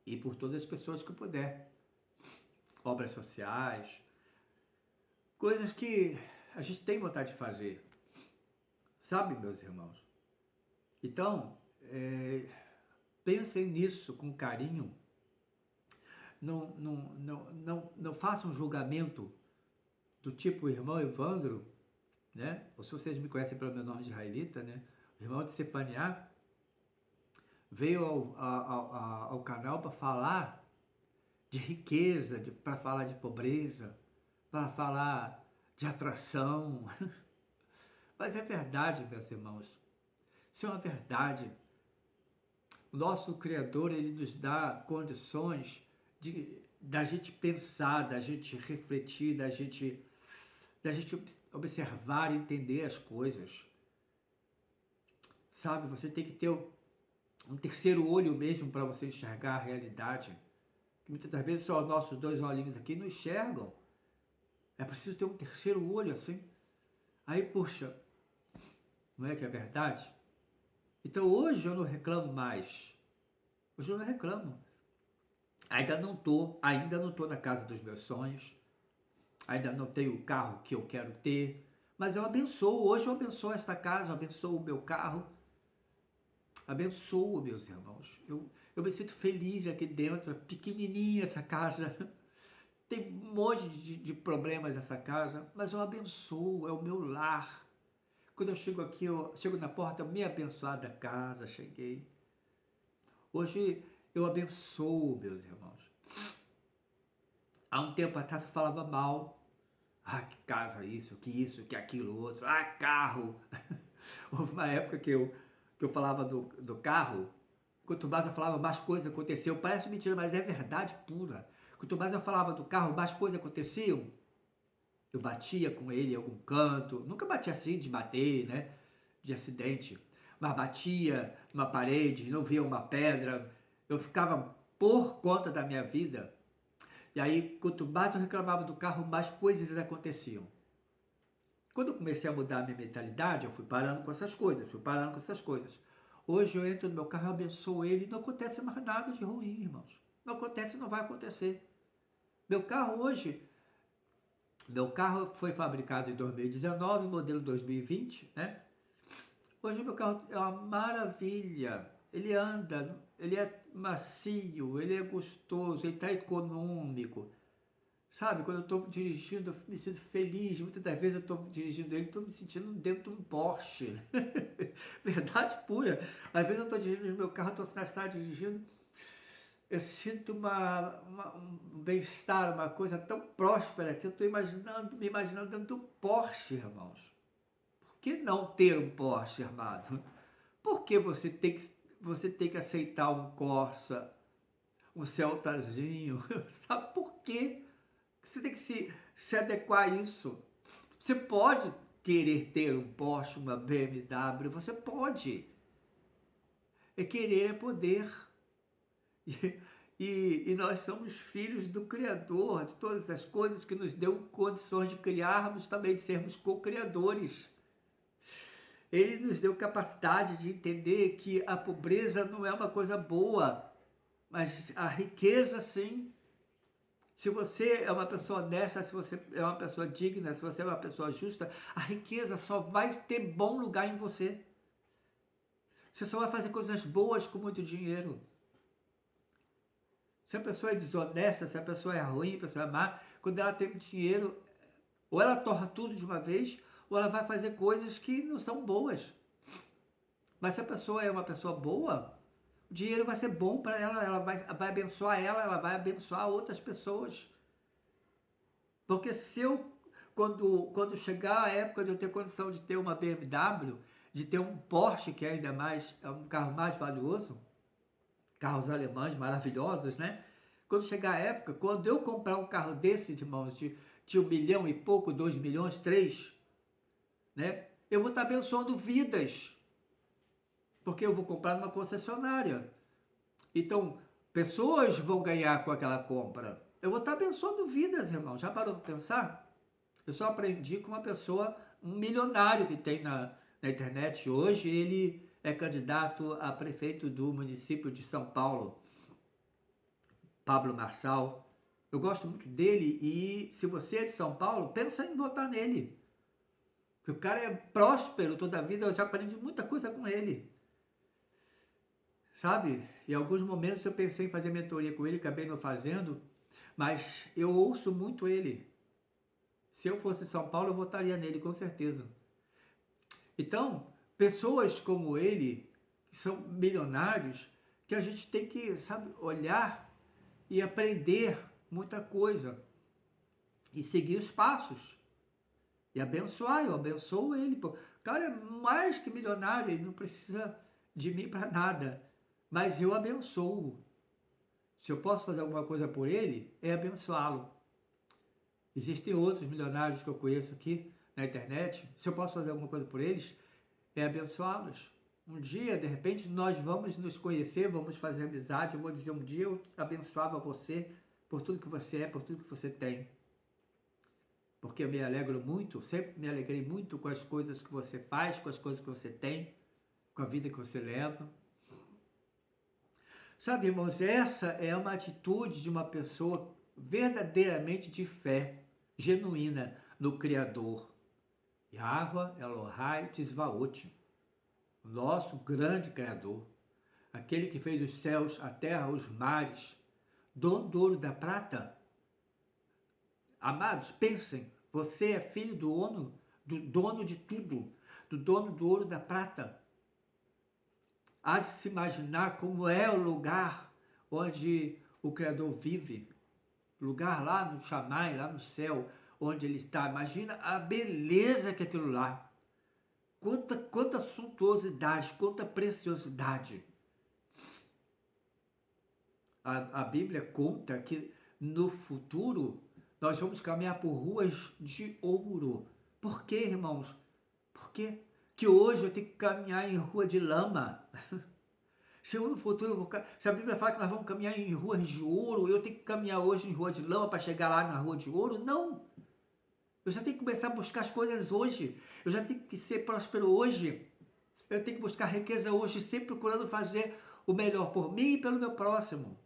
e por todas as pessoas que eu puder, obras sociais, coisas que a gente tem vontade de fazer, sabe, meus irmãos? Então, pensem nisso com carinho. Não façam um julgamento do tipo o irmão Evandro, né? Ou se vocês me conhecem pelo meu nome de israelita, né? O irmão de Stefaniá veio ao canal para falar de riqueza, para falar de pobreza, para falar de atração. Mas é verdade, meus irmãos. Isso é uma verdade. O nosso Criador, ele nos dá condições da gente pensar, da gente refletir, da gente observar e entender as coisas. Sabe, você tem que ter um terceiro olho mesmo para você enxergar a realidade. Muitas das vezes só os nossos dois olhinhos aqui não enxergam. É preciso ter um terceiro olho assim. Aí, poxa, não é que é verdade? Então hoje eu não reclamo mais. Hoje eu não reclamo. Ainda não tô na casa dos meus sonhos. Ainda não tenho o carro que eu quero ter. Mas eu abençoo. Hoje eu abençoo esta casa, eu abençoo o meu carro. Abençoo, meus irmãos. Eu me sinto feliz aqui dentro. É pequenininha essa casa. Tem um monte de problemas essa casa. Mas eu abençoo. É o meu lar. Quando eu chego aqui, eu chego na porta, minha abençoada casa, cheguei. Hoje eu abençoo, meus irmãos. Há um tempo atrás eu falava mal. Ah, que casa isso, que aquilo, outro. Ah, carro. Houve uma época que eu falava do carro. Quanto mais eu falava, mais coisas aconteciam. Parece mentira, mas é verdade pura. Quanto mais eu falava do carro, mais coisas aconteciam. Eu batia com ele em algum canto. Nunca batia assim de bater, né? De acidente. Mas batia numa parede, não via uma pedra. Eu ficava por conta da minha vida. E aí, quanto mais eu reclamava do carro, mais coisas aconteciam. Quando eu comecei a mudar a minha mentalidade, eu fui parando com essas coisas. Hoje eu entro no meu carro, eu abençoo ele e não acontece mais nada de ruim, irmãos. Não acontece, não vai acontecer. Meu carro hoje, meu carro foi fabricado em 2019, modelo 2020, né? Hoje meu carro é uma maravilha. Ele anda, ele é macio, ele é gostoso, ele está econômico. Sabe, quando eu estou dirigindo, eu me sinto feliz. Muitas das vezes eu estou dirigindo ele, estou me sentindo dentro de um Porsche. Verdade pura. Às vezes eu estou dirigindo meu carro, estou na estrada dirigindo, eu sinto um bem-estar, uma coisa tão próspera que eu estou me imaginando dentro do Porsche, irmãos. Por que não ter um Porsche, amado? Por que você tem que aceitar um Corsa, um Celtazinho? Sabe por quê? Você tem que se adequar a isso. Você pode querer ter um Porsche, uma BMW, você pode. É querer é poder. E nós somos filhos do Criador, de todas as coisas que nos deu condições de criarmos, também de sermos co-criadores. Ele nos deu capacidade de entender que a pobreza não é uma coisa boa, mas a riqueza sim. Se você é uma pessoa honesta, se você é uma pessoa digna, se você é uma pessoa justa, a riqueza só vai ter bom lugar em você. Você só vai fazer coisas boas com muito dinheiro. Se a pessoa é desonesta, se a pessoa é ruim, a pessoa é má, quando ela tem dinheiro, ou ela torra tudo de uma vez, ou ela vai fazer coisas que não são boas. Mas se a pessoa é uma pessoa boa, o dinheiro vai ser bom para ela, vai abençoar ela vai abençoar outras pessoas. Porque se eu, quando chegar a época de eu ter condição de ter uma BMW, de ter um Porsche, que é ainda mais, é um carro mais valioso, carros alemães maravilhosos, né? Quando chegar a época, quando eu comprar um carro desse, irmãos, de 1 milhão e pouco, 2 milhões, 3, né? Eu vou estar abençoando vidas, porque eu vou comprar numa concessionária. Então, pessoas vão ganhar com aquela compra. Eu vou estar abençoando vidas, irmão. Já parou para pensar? Eu só aprendi com uma pessoa, um milionário que tem na internet hoje. Ele é candidato a prefeito do município de São Paulo, Pablo Marçal. Eu gosto muito dele e se você é de São Paulo, pensa em votar nele. Porque o cara é próspero toda a vida, eu já aprendi muita coisa com ele. Sabe? Em alguns momentos eu pensei em fazer mentoria com ele, acabei não fazendo, mas eu ouço muito ele. Se eu fosse de São Paulo, eu votaria nele, com certeza. Então, pessoas como ele, que são milionários, que a gente tem que, sabe, olhar e aprender muita coisa. E seguir os passos. E abençoar, eu abençoo ele. Pô. O cara é mais que milionário, ele não precisa de mim para nada. Mas eu abençoo. Se eu posso fazer alguma coisa por ele, é abençoá-lo. Existem outros milionários que eu conheço aqui na internet. Se eu posso fazer alguma coisa por eles, é abençoá-los. Um dia, de repente, nós vamos nos conhecer, vamos fazer amizade. Eu vou dizer, um dia eu abençoava você por tudo que você é, por tudo que você tem. porque eu me alegro muito, sempre me alegrei muito com as coisas que você faz, com as coisas que você tem, com a vida que você leva. Sabe, irmãos, essa é uma atitude de uma pessoa verdadeiramente de fé, genuína no Criador. Yahweh Elohai Tzvaot, o nosso grande Criador, aquele que fez os céus, a terra, os mares, dono do ouro e da prata. Amados, pensem, você é filho do dono de tudo, do dono do ouro e da prata. Há de se imaginar como é o lugar onde o Criador vive, lugar lá no Shammai, lá no céu, onde ele está. Imagina a beleza que é aquilo lá. Quanta suntuosidade, quanta preciosidade. A Bíblia conta que no futuro nós vamos caminhar por ruas de ouro. Por quê, irmãos? Por quê? Que hoje eu tenho que caminhar em rua de lama. Se eu no futuro se a Bíblia fala que nós vamos caminhar em ruas de ouro, eu tenho que caminhar hoje em rua de lama para chegar lá na rua de ouro? Não! Eu já tenho que começar a buscar as coisas hoje. Eu já tenho que ser próspero hoje. Eu tenho que buscar riqueza hoje, sempre procurando fazer o melhor por mim e pelo meu próximo.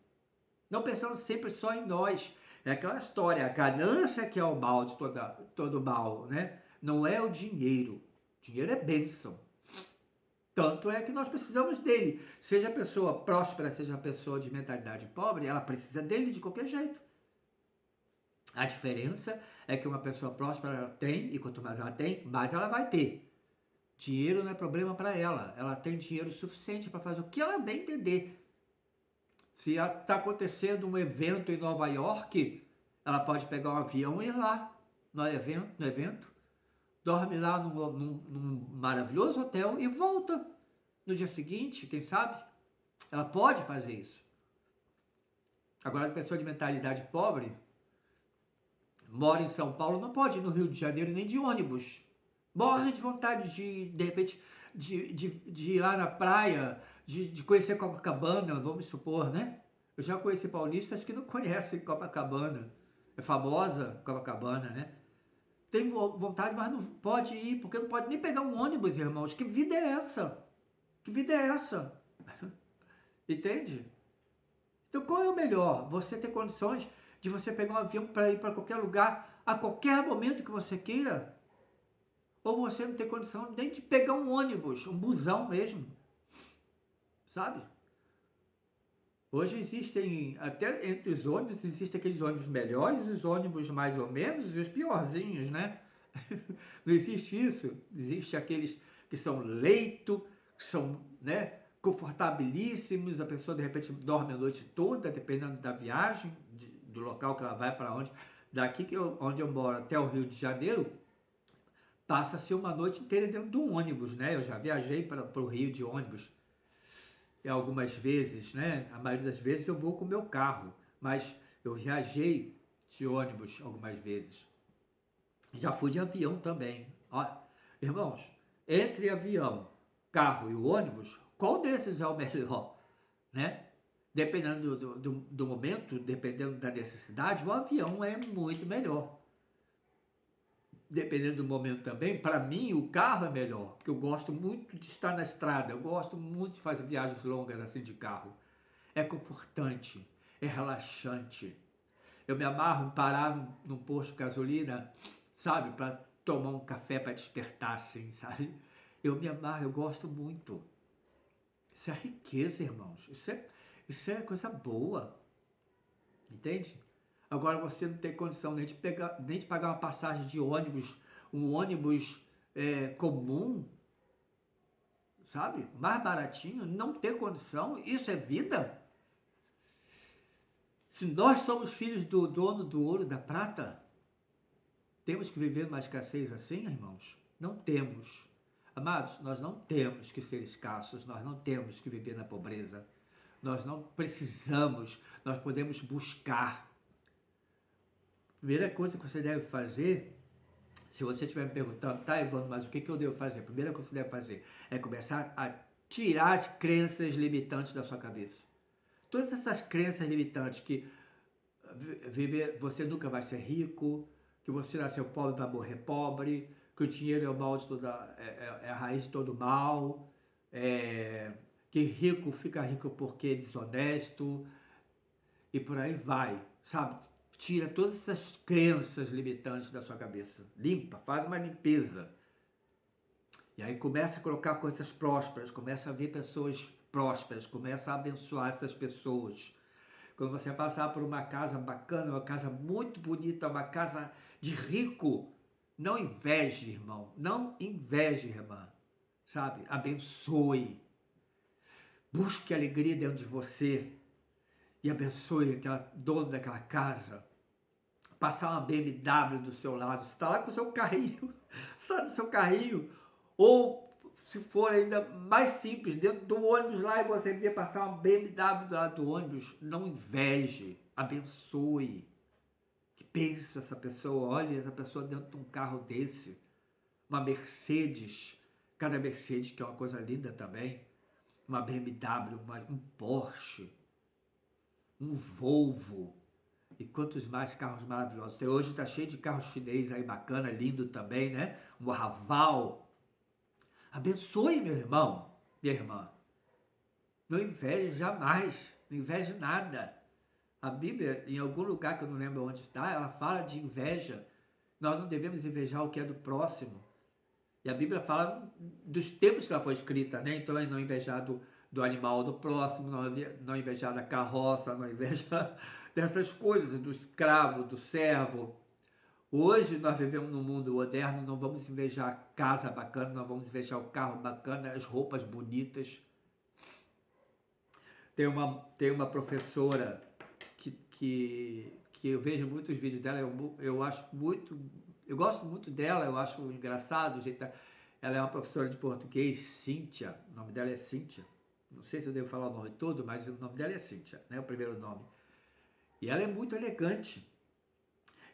Não pensando sempre só em nós. É aquela história, a ganância que é o mal de todo mal, né? Não é o dinheiro. Dinheiro é bênção. Tanto é que nós precisamos dele. Seja a pessoa próspera, seja a pessoa de mentalidade pobre, ela precisa dele de qualquer jeito. A diferença é que uma pessoa próspera ela tem, e quanto mais ela tem, mais ela vai ter. Dinheiro não é problema para ela. Ela tem dinheiro suficiente para fazer o que ela bem entender. Se está acontecendo um evento em Nova York, ela pode pegar um avião e ir lá no evento, dorme lá num maravilhoso hotel e volta no dia seguinte, quem sabe? Ela pode fazer isso. Agora, a pessoa de mentalidade pobre mora em São Paulo, não pode ir no Rio de Janeiro nem de ônibus. Morre de vontade de repente, de ir lá na praia, de conhecer Copacabana, vamos supor, né? Eu já conheci paulistas que não conhecem Copacabana. É famosa Copacabana, né? Tem vontade, mas não pode ir, porque não pode nem pegar um ônibus, irmãos. Que vida é essa? Que vida é essa? Entende? Então, qual é o melhor? Você ter condições de você pegar um avião para ir para qualquer lugar, a qualquer momento que você queira? Ou você não ter condição nem de pegar um ônibus, um busão mesmo? Sabe? Hoje existem, até entre os ônibus, existem aqueles ônibus melhores, os ônibus mais ou menos e os piorzinhos, né? Não existe isso. Existe aqueles que são leito, que são, né, confortabilíssimos, a pessoa de repente dorme a noite toda, dependendo da viagem, do local que ela vai, para onde. Daqui onde eu moro até o Rio de Janeiro, passa-se uma noite inteira dentro de um ônibus, né? Eu já viajei para o Rio de ônibus algumas vezes, né? A maioria das vezes eu vou com o meu carro, mas eu viajei de ônibus algumas vezes. Já fui de avião também. Ó, irmãos, entre avião, carro e o ônibus, qual desses é o melhor, né? Dependendo do momento, dependendo da necessidade, o avião é muito melhor. Dependendo do momento também, para mim o carro é melhor, porque eu gosto muito de estar na estrada, eu gosto muito de fazer viagens longas assim de carro. É confortante, é relaxante. Eu me amarro em parar num posto de gasolina, sabe, para tomar um café para despertar assim, sabe? Eu me amarro, eu gosto muito. Isso é riqueza, irmãos. Isso é coisa boa. Entende? Agora você não tem condição nem de pagar uma passagem de ônibus, um ônibus comum, sabe? Mais baratinho, não ter condição, isso é vida? Se nós somos filhos do dono do ouro e da prata, temos que viver numa escassez assim, irmãos? Não temos. Amados, nós não temos que ser escassos, nós não temos que viver na pobreza. Nós não precisamos, nós podemos buscar. Primeira coisa que você deve fazer, se você estiver me perguntando, tá, Evandro, mas o que eu devo fazer? A primeira coisa que você deve fazer é começar a tirar as crenças limitantes da sua cabeça. Todas essas crenças limitantes que você nunca vai ser rico, que você nasceu pobre vai morrer pobre, que o dinheiro é o mal de é a raiz de todo mal, que rico fica rico porque é desonesto, e por aí vai, sabe? Tira todas essas crenças limitantes da sua cabeça. Limpa, faz uma limpeza. E aí começa a colocar coisas prósperas, começa a ver pessoas prósperas, começa a abençoar essas pessoas. Quando você passar por uma casa bacana, uma casa muito bonita, uma casa de rico, não inveje, irmão. Não inveje, irmã. Sabe? Abençoe. Busque alegria dentro de você e abençoe aquela dona daquela casa. Passar uma BMW do seu lado, você está lá com o seu carrinho, está no seu carrinho, ou se for ainda mais simples, dentro do ônibus lá e você vê passar uma BMW do lado do ônibus, não inveje, abençoe. Que pensa essa pessoa, olha essa pessoa dentro de um carro desse, uma Mercedes, cada Mercedes que é uma coisa linda também, uma BMW, um Porsche, um Volvo. E quantos mais carros maravilhosos. Hoje está cheio de carro chinês aí bacana, lindo também, né? Um Raval. Abençoe, meu irmão, minha irmã. Não inveje jamais, não inveje nada. A Bíblia, em algum lugar que eu não lembro onde está, ela fala de inveja. Nós não devemos invejar o que é do próximo. E a Bíblia fala dos tempos que ela foi escrita, né? Então é não invejar do animal do próximo, não invejar da carroça, não invejar dessas coisas, do escravo, do servo. Hoje nós vivemos num mundo moderno, não vamos invejar a casa bacana, não vamos invejar o carro bacana, as roupas bonitas. Tem uma professora que eu vejo muitos vídeos dela, eu acho muito, eu gosto muito dela, eu acho engraçado o jeito. Ela é uma professora de português, Cíntia, o nome dela é Cíntia. Não sei se eu devo falar o nome todo, mas o nome dela é Cíntia, né? O primeiro nome. E ela é muito elegante.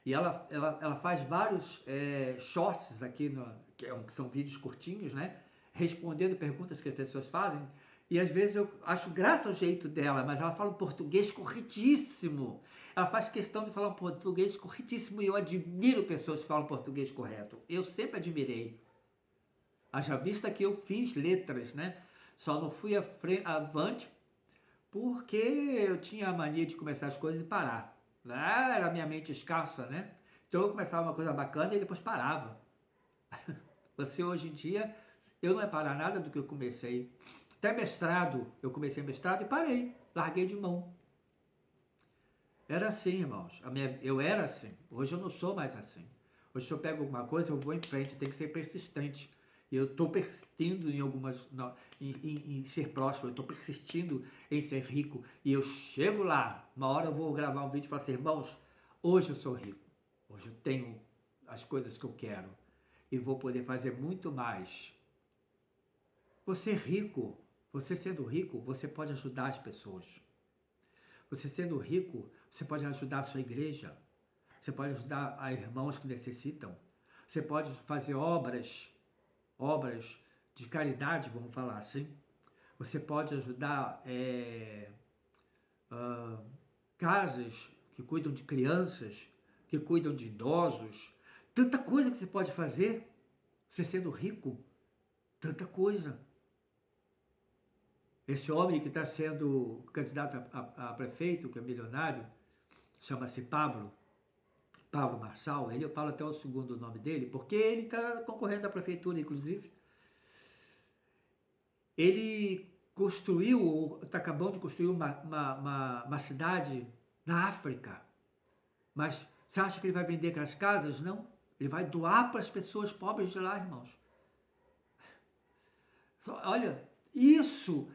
E ela faz vários shorts aqui, que são vídeos curtinhos, né? Respondendo perguntas que as pessoas fazem. E às vezes eu acho graça ao jeito dela, mas ela fala um português corretíssimo. Ela faz questão de falar um português corretíssimo e eu admiro pessoas que falam português correto. Eu sempre admirei. Haja vista que eu fiz letras, né? Só não fui avante porque eu tinha a mania de começar as coisas e parar. Era a minha mente escassa, né? Então eu começava uma coisa bacana e depois parava. Você hoje em dia, eu não é parar nada do que eu comecei. Até mestrado, eu comecei mestrado e parei, larguei de mão. Era assim, irmãos. Eu era assim. Hoje eu não sou mais assim. Hoje se eu pego alguma coisa, eu vou em frente, tem que ser persistente. E eu estou persistindo em algumas. Em ser próspero, eu estou persistindo em ser rico. E eu chego lá, uma hora eu vou gravar um vídeo e falar assim, irmãos, hoje eu sou rico. Hoje eu tenho as coisas que eu quero. E vou poder fazer muito mais. Você rico, você sendo rico, você pode ajudar as pessoas. Você sendo rico, você pode ajudar a sua igreja. Você pode ajudar a irmãos que necessitam. Você pode fazer obras de caridade, vamos falar assim. Você pode ajudar casas que cuidam de crianças, que cuidam de idosos. Tanta coisa que você pode fazer, você sendo rico. Tanta coisa. Esse homem que está sendo candidato a prefeito, que é milionário, chama-se Pablo Marçal. Eu falo até o segundo nome dele, porque ele está concorrendo à prefeitura, inclusive. Ele construiu, está acabando de construir uma cidade na África. Mas você acha que ele vai vender aquelas casas? Não. Ele vai doar para as pessoas pobres de lá, irmãos. Olha, isso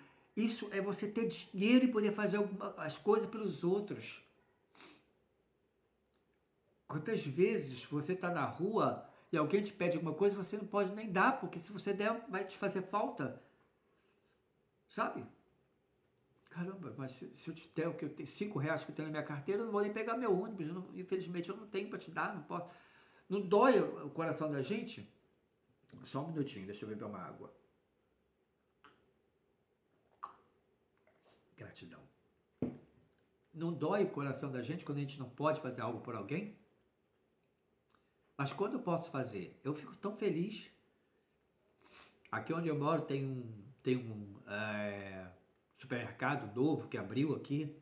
é você ter dinheiro e poder fazer as coisas pelos outros. Quantas vezes você está na rua e alguém te pede alguma coisa, você não pode nem dar, porque se você der, vai te fazer falta. Sabe? Caramba, mas se eu te der o que eu tenho, R$5 que eu tenho na minha carteira, eu não vou nem pegar meu ônibus. Infelizmente eu não tenho para te dar, não posso. Não dói o coração da gente? Só um minutinho, deixa eu beber uma água. Gratidão. Não dói o coração da gente quando a gente não pode fazer algo por alguém? Mas quando eu posso fazer, eu fico tão feliz. Aqui onde eu moro tem um supermercado novo que abriu aqui.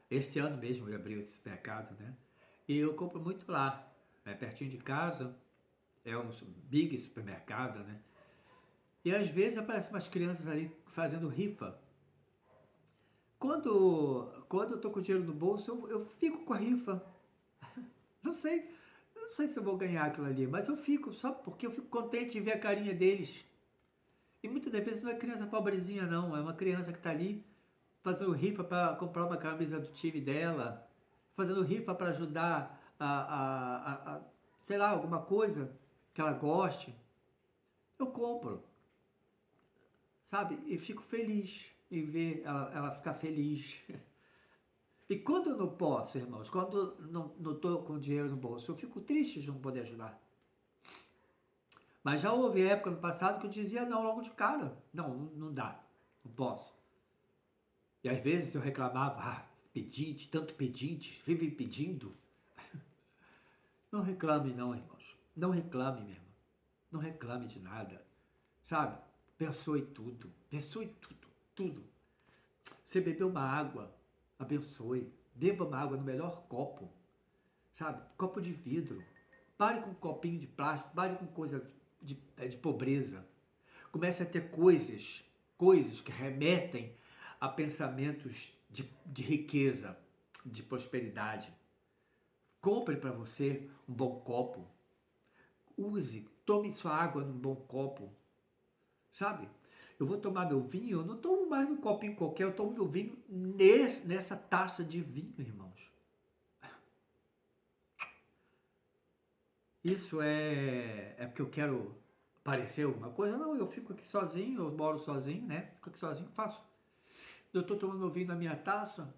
Este ano mesmo ele abriu esse supermercado, né? E eu compro muito lá. É pertinho de casa, é um big supermercado, né? E às vezes aparecem umas crianças ali fazendo rifa. Quando eu tô com dinheiro no bolso, eu fico com a rifa. Não sei, não sei se eu vou ganhar aquilo ali, mas eu fico, só porque eu fico contente de ver a carinha deles. E muitas das vezes não é criança pobrezinha, não. É uma criança que está ali fazendo rifa para comprar uma camisa do time dela, fazendo rifa para ajudar sei lá, alguma coisa que ela goste. Eu compro, sabe? E fico feliz em ver ela ficar feliz. E quando eu não posso, irmãos, quando não estou com dinheiro no bolso, eu fico triste de não poder ajudar. Mas já houve época no passado que eu dizia não logo de cara. Não, não dá, não posso. E às vezes eu reclamava, pedinte, tanto pedinte, vive pedindo. Não reclame não, irmãos. Não reclame, meu irmão. Não reclame de nada. Sabe? Abençoe tudo. Abençoe tudo. Tudo. Você bebeu uma água, abençoe. Beba uma água no melhor copo. Sabe? Copo de vidro. Pare com um copinho de plástico. Pare com coisa de pobreza. Comece a ter coisas que remetem a pensamentos de riqueza, de prosperidade. Compre para você um bom copo. Use, tome sua água num bom copo. Sabe? Eu vou tomar meu vinho, eu não tomo mais num copinho qualquer, eu tomo meu vinho nessa taça de vinho, irmãos. Isso é porque eu quero parecer alguma coisa? Não, eu fico aqui sozinho, eu moro sozinho, né? Fico aqui sozinho, faço. Eu estou tomando meu vinho na minha taça,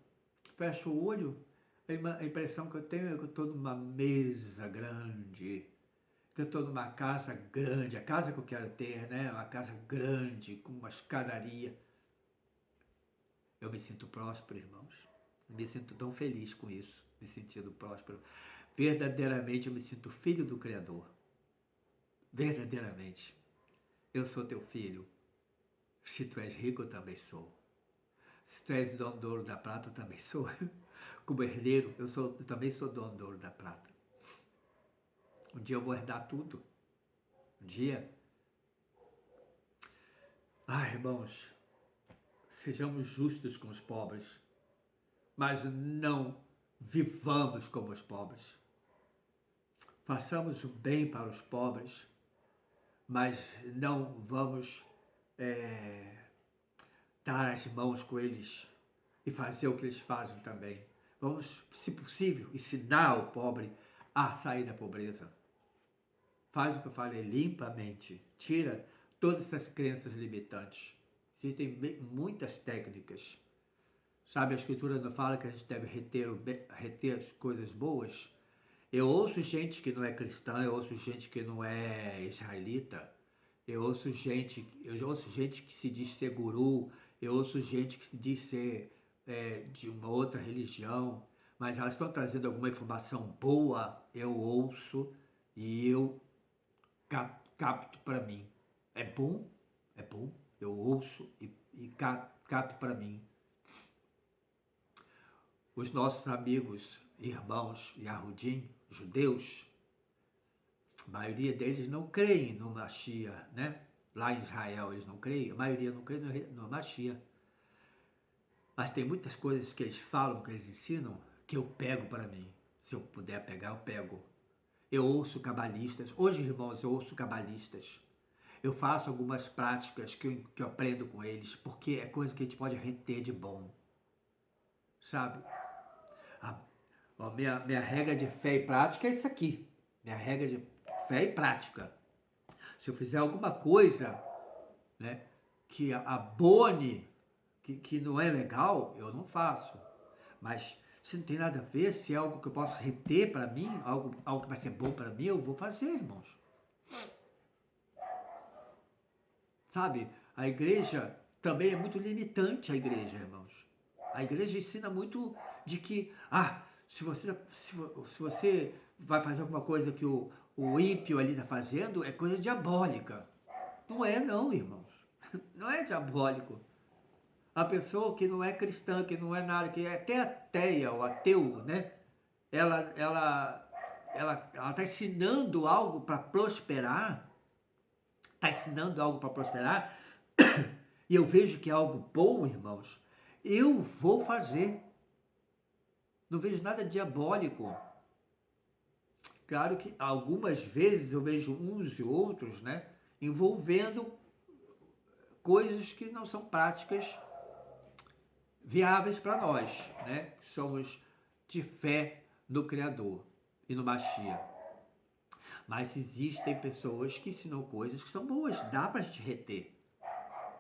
fecho o olho, a impressão que eu tenho é que eu estou numa mesa grande, que eu estou numa casa grande, a casa que eu quero ter, né? Uma casa grande, com uma escadaria. Eu me sinto próspero, irmãos. Eu me sinto tão feliz com isso, me sentindo próspero. Verdadeiramente eu me sinto filho do Criador. Verdadeiramente. Eu sou teu filho. Se tu és rico, eu também sou. Se tu és dono do ouro da prata, eu também sou. Como herdeiro, eu também sou dono do ouro da prata. Um dia eu vou herdar tudo. Um dia. Irmãos, sejamos justos com os pobres, mas não vivamos como os pobres. Façamos o bem para os pobres, mas não vamos dar as mãos com eles e fazer o que eles fazem também. Vamos, se possível, ensinar o pobre a sair da pobreza. Faz o que eu falei, limpa a mente. Tira todas essas crenças limitantes. Existem muitas técnicas. Sabe, a Escritura não fala que a gente deve reter as coisas boas? Eu ouço gente que não é cristã, eu ouço gente que não é israelita, eu ouço gente que se diz ser guru, eu ouço gente que se diz ser de uma outra religião, mas elas estão trazendo alguma informação boa, eu ouço e eu capto para mim. É bom, eu ouço e capto para mim. Os nossos amigos, irmãos Yahudim, judeus, a maioria deles não creem no Mashiach, né? Lá em Israel eles não creem, a maioria não crê no Mashiach. Mas tem muitas coisas que eles falam, que eles ensinam, que eu pego para mim. Se eu puder pegar, eu pego. Eu ouço cabalistas. Hoje, irmãos, eu ouço cabalistas. Eu faço algumas práticas que eu aprendo com eles, porque é coisa que a gente pode reter de bom. Sabe? Minha regra de fé e prática é isso aqui. Minha regra de fé e prática. Se eu fizer alguma coisa, né, que abone, que não é legal, eu não faço. Mas se não tem nada a ver, se é algo que eu posso reter para mim, algo que vai ser bom para mim, eu vou fazer, irmãos. Sabe, a igreja também é muito limitante, a igreja, irmãos. A igreja ensina muito de que, se você vai fazer alguma coisa que o ímpio ali está fazendo, é coisa diabólica. Não é não, irmãos. Não é diabólico. A pessoa que não é cristã, que não é nada, que é até ateia ou ateu, né? Ela está ensinando algo para prosperar, está ensinando algo para prosperar, e eu vejo que é algo bom, irmãos, eu vou fazer. Não vejo nada diabólico. Claro que algumas vezes eu vejo uns e outros, né, envolvendo coisas que não são práticas viáveis para nós, né, que somos de fé no Criador e no Mashiach. Mas existem pessoas que ensinam coisas que são boas, dá para a gente reter.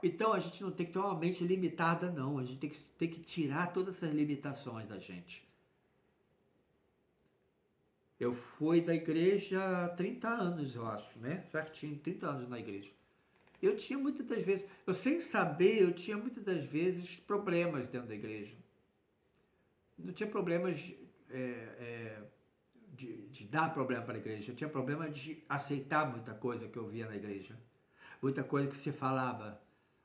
Então a gente não tem que ter uma mente limitada, não. A gente tem que tirar todas essas limitações da gente. Eu fui da igreja há 30 anos, eu acho, né? Certinho, 30 anos na igreja. Eu tinha muitas das vezes, eu sem saber, eu tinha muitas das vezes problemas dentro da igreja. Não tinha problemas de dar problema para a igreja, eu tinha problema de aceitar muita coisa que eu via na igreja. Muita coisa que se falava,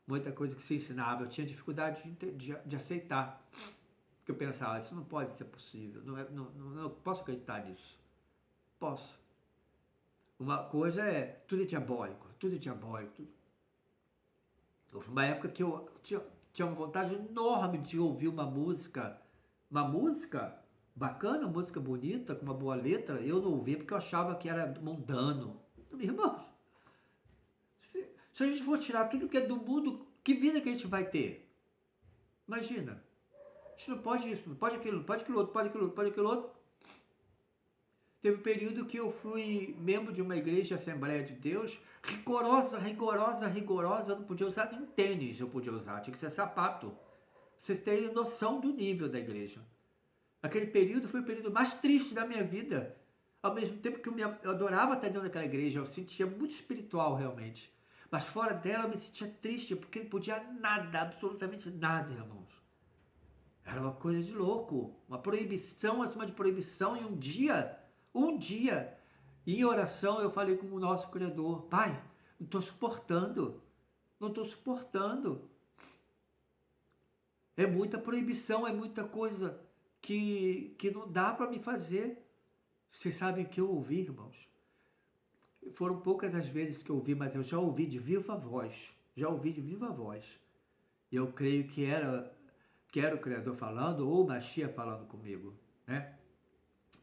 muita coisa que se ensinava. Eu tinha dificuldade de aceitar. Porque eu pensava, isso não pode ser possível, não posso acreditar nisso. Posso. Uma coisa é, tudo é diabólico, tudo é diabólico. Tudo. Houve uma época que eu tinha uma vontade enorme de ouvir uma música bacana, uma música bonita, com uma boa letra. Eu não ouvia porque eu achava que era mundano. Irmãos, se a gente for tirar tudo que é do mundo, que vida que a gente vai ter? Imagina. A gente não pode isso, não pode aquilo, não pode aquilo outro, pode aquilo outro, pode aquilo outro. Teve um período que eu fui membro de uma igreja Assembleia de Deus, rigorosa, eu não podia usar nem tênis, eu podia usar, tinha que ser sapato. Vocês terem noção do nível da igreja. Aquele período foi o período mais triste da minha vida. Ao mesmo tempo que eu adorava estar dentro daquela igreja, eu sentia muito espiritual realmente. Mas fora dela eu me sentia triste, porque não podia nada, absolutamente nada, irmãos. Era uma coisa de louco, uma proibição acima de proibição, e um dia, em oração eu falei com o nosso Criador, Pai, não estou suportando, é muita proibição, é muita coisa que não dá para me fazer. Vocês sabem o que eu ouvi, irmãos? Foram poucas as vezes que eu ouvi, mas eu já ouvi de viva voz, e eu creio que era o Criador falando, ou o Mashiach falando comigo, né?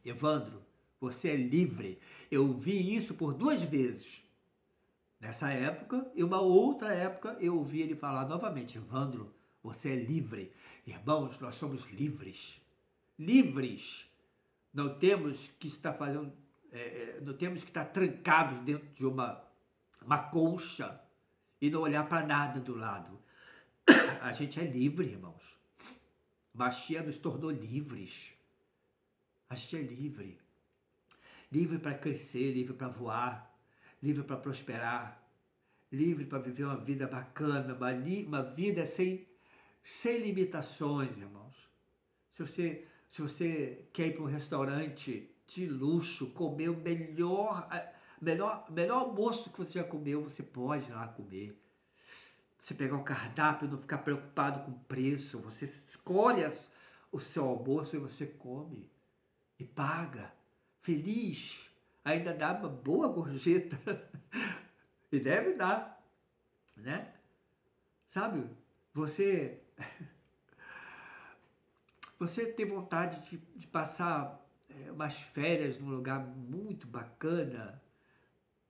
Evandro, você é livre. Eu vi isso por 2 vezes. Nessa época, e uma outra época, eu ouvi ele falar novamente, Evandro, você é livre. Irmãos, nós somos livres. Livres. Não temos que estar fazendo, não temos que estar trancados dentro de uma colcha e não olhar para nada do lado. A gente é livre, irmãos. Mashiach nos tornou livres. A gente é livre. Livre para crescer, livre para voar, livre para prosperar, livre para viver uma vida bacana, uma vida sem limitações, irmãos. Se você quer ir para um restaurante de luxo, comer o melhor almoço que você já comeu, você pode ir lá comer. Você pegar o cardápio e não ficar preocupado com o preço, você escolhe o seu almoço e você come e paga, feliz, ainda dá uma boa gorjeta, e deve dar, né? Sabe, você tem vontade de passar umas férias num lugar muito bacana?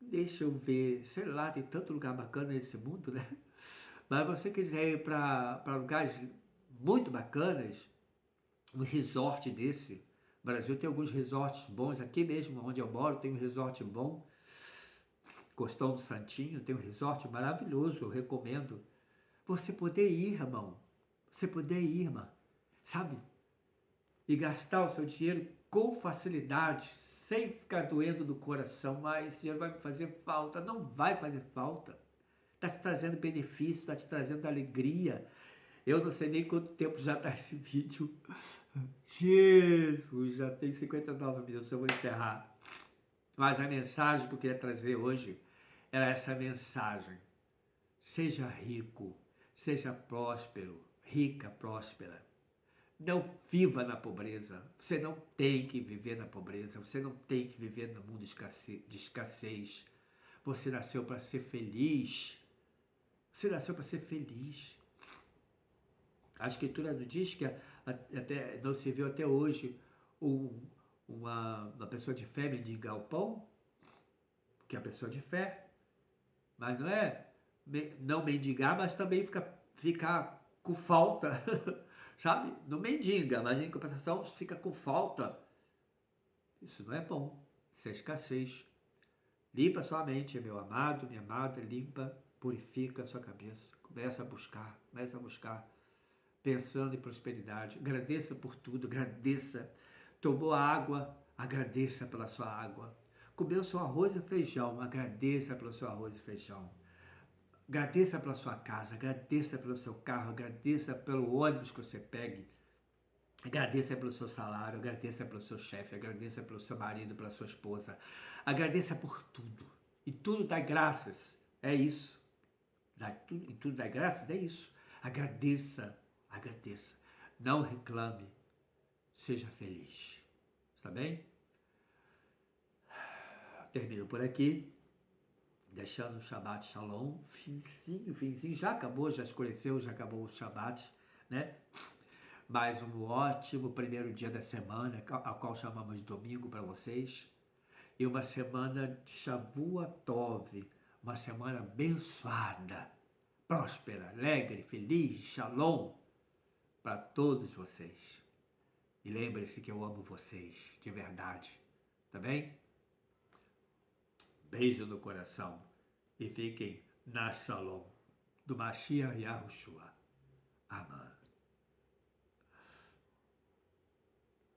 Deixa eu ver, sei lá, tem tanto lugar bacana nesse mundo, né? Mas você quiser ir para lugares muito bacanas, um resort desse, o Brasil tem alguns resorts bons, aqui mesmo onde eu moro tem um resort bom, Costão do Santinho, tem um resort maravilhoso, eu recomendo. Você poder ir, irmão, irmã, sabe? E gastar o seu dinheiro com facilidade, sem ficar doendo do coração, mas esse dinheiro vai me fazer falta. Não vai fazer falta. Está te trazendo benefício, está te trazendo alegria. Eu não sei nem quanto tempo já está esse vídeo, Jesus, já tem 59 minutos, eu vou encerrar. Mas a mensagem que eu queria trazer hoje era essa mensagem. Seja rico, seja próspero, rica, próspera. Não viva na pobreza. Você não tem que viver na pobreza. Você não tem que viver no mundo de escassez. Você nasceu para ser feliz. Você nasceu para ser feliz. A Escritura nos diz que até, não se viu até hoje uma pessoa de fé mendigar o pão, que é a pessoa de fé. Mas não é não mendigar, mas também ficar com falta. Sabe? Não mendiga, mas em compensação fica com falta. Isso não é bom. Isso é escassez. Limpa sua mente, meu amado, minha amada, limpa, purifica a sua cabeça. Começa a buscar, pensando em prosperidade. Agradeça por tudo, agradeça. Tomou água, agradeça pela sua água. Comeu seu arroz e feijão, agradeça pelo seu arroz e feijão. Agradeça pela sua casa, agradeça pelo seu carro, agradeça pelo ônibus que você pegue. Agradeça pelo seu salário, agradeça pelo seu chefe, agradeça pelo seu marido, pela sua esposa. Agradeça por tudo. E tudo dá graças. É isso. E tudo dá graças, é isso. Agradeça, agradeça. Não reclame. Seja feliz. Está bem? Termino por aqui. Deixando o Shabbat Shalom. Finzinho. Já acabou, já escureceu, já acabou o Shabbat, né? Mais um ótimo primeiro dia da semana, a qual chamamos de domingo para vocês. E uma semana de Shavua Tov, uma semana abençoada, próspera, alegre, feliz, shalom para todos vocês. E lembre-se que eu amo vocês, de verdade, tá bem? Beijo no coração e fiquem na shalom do Mashiach Yahushua. Amém.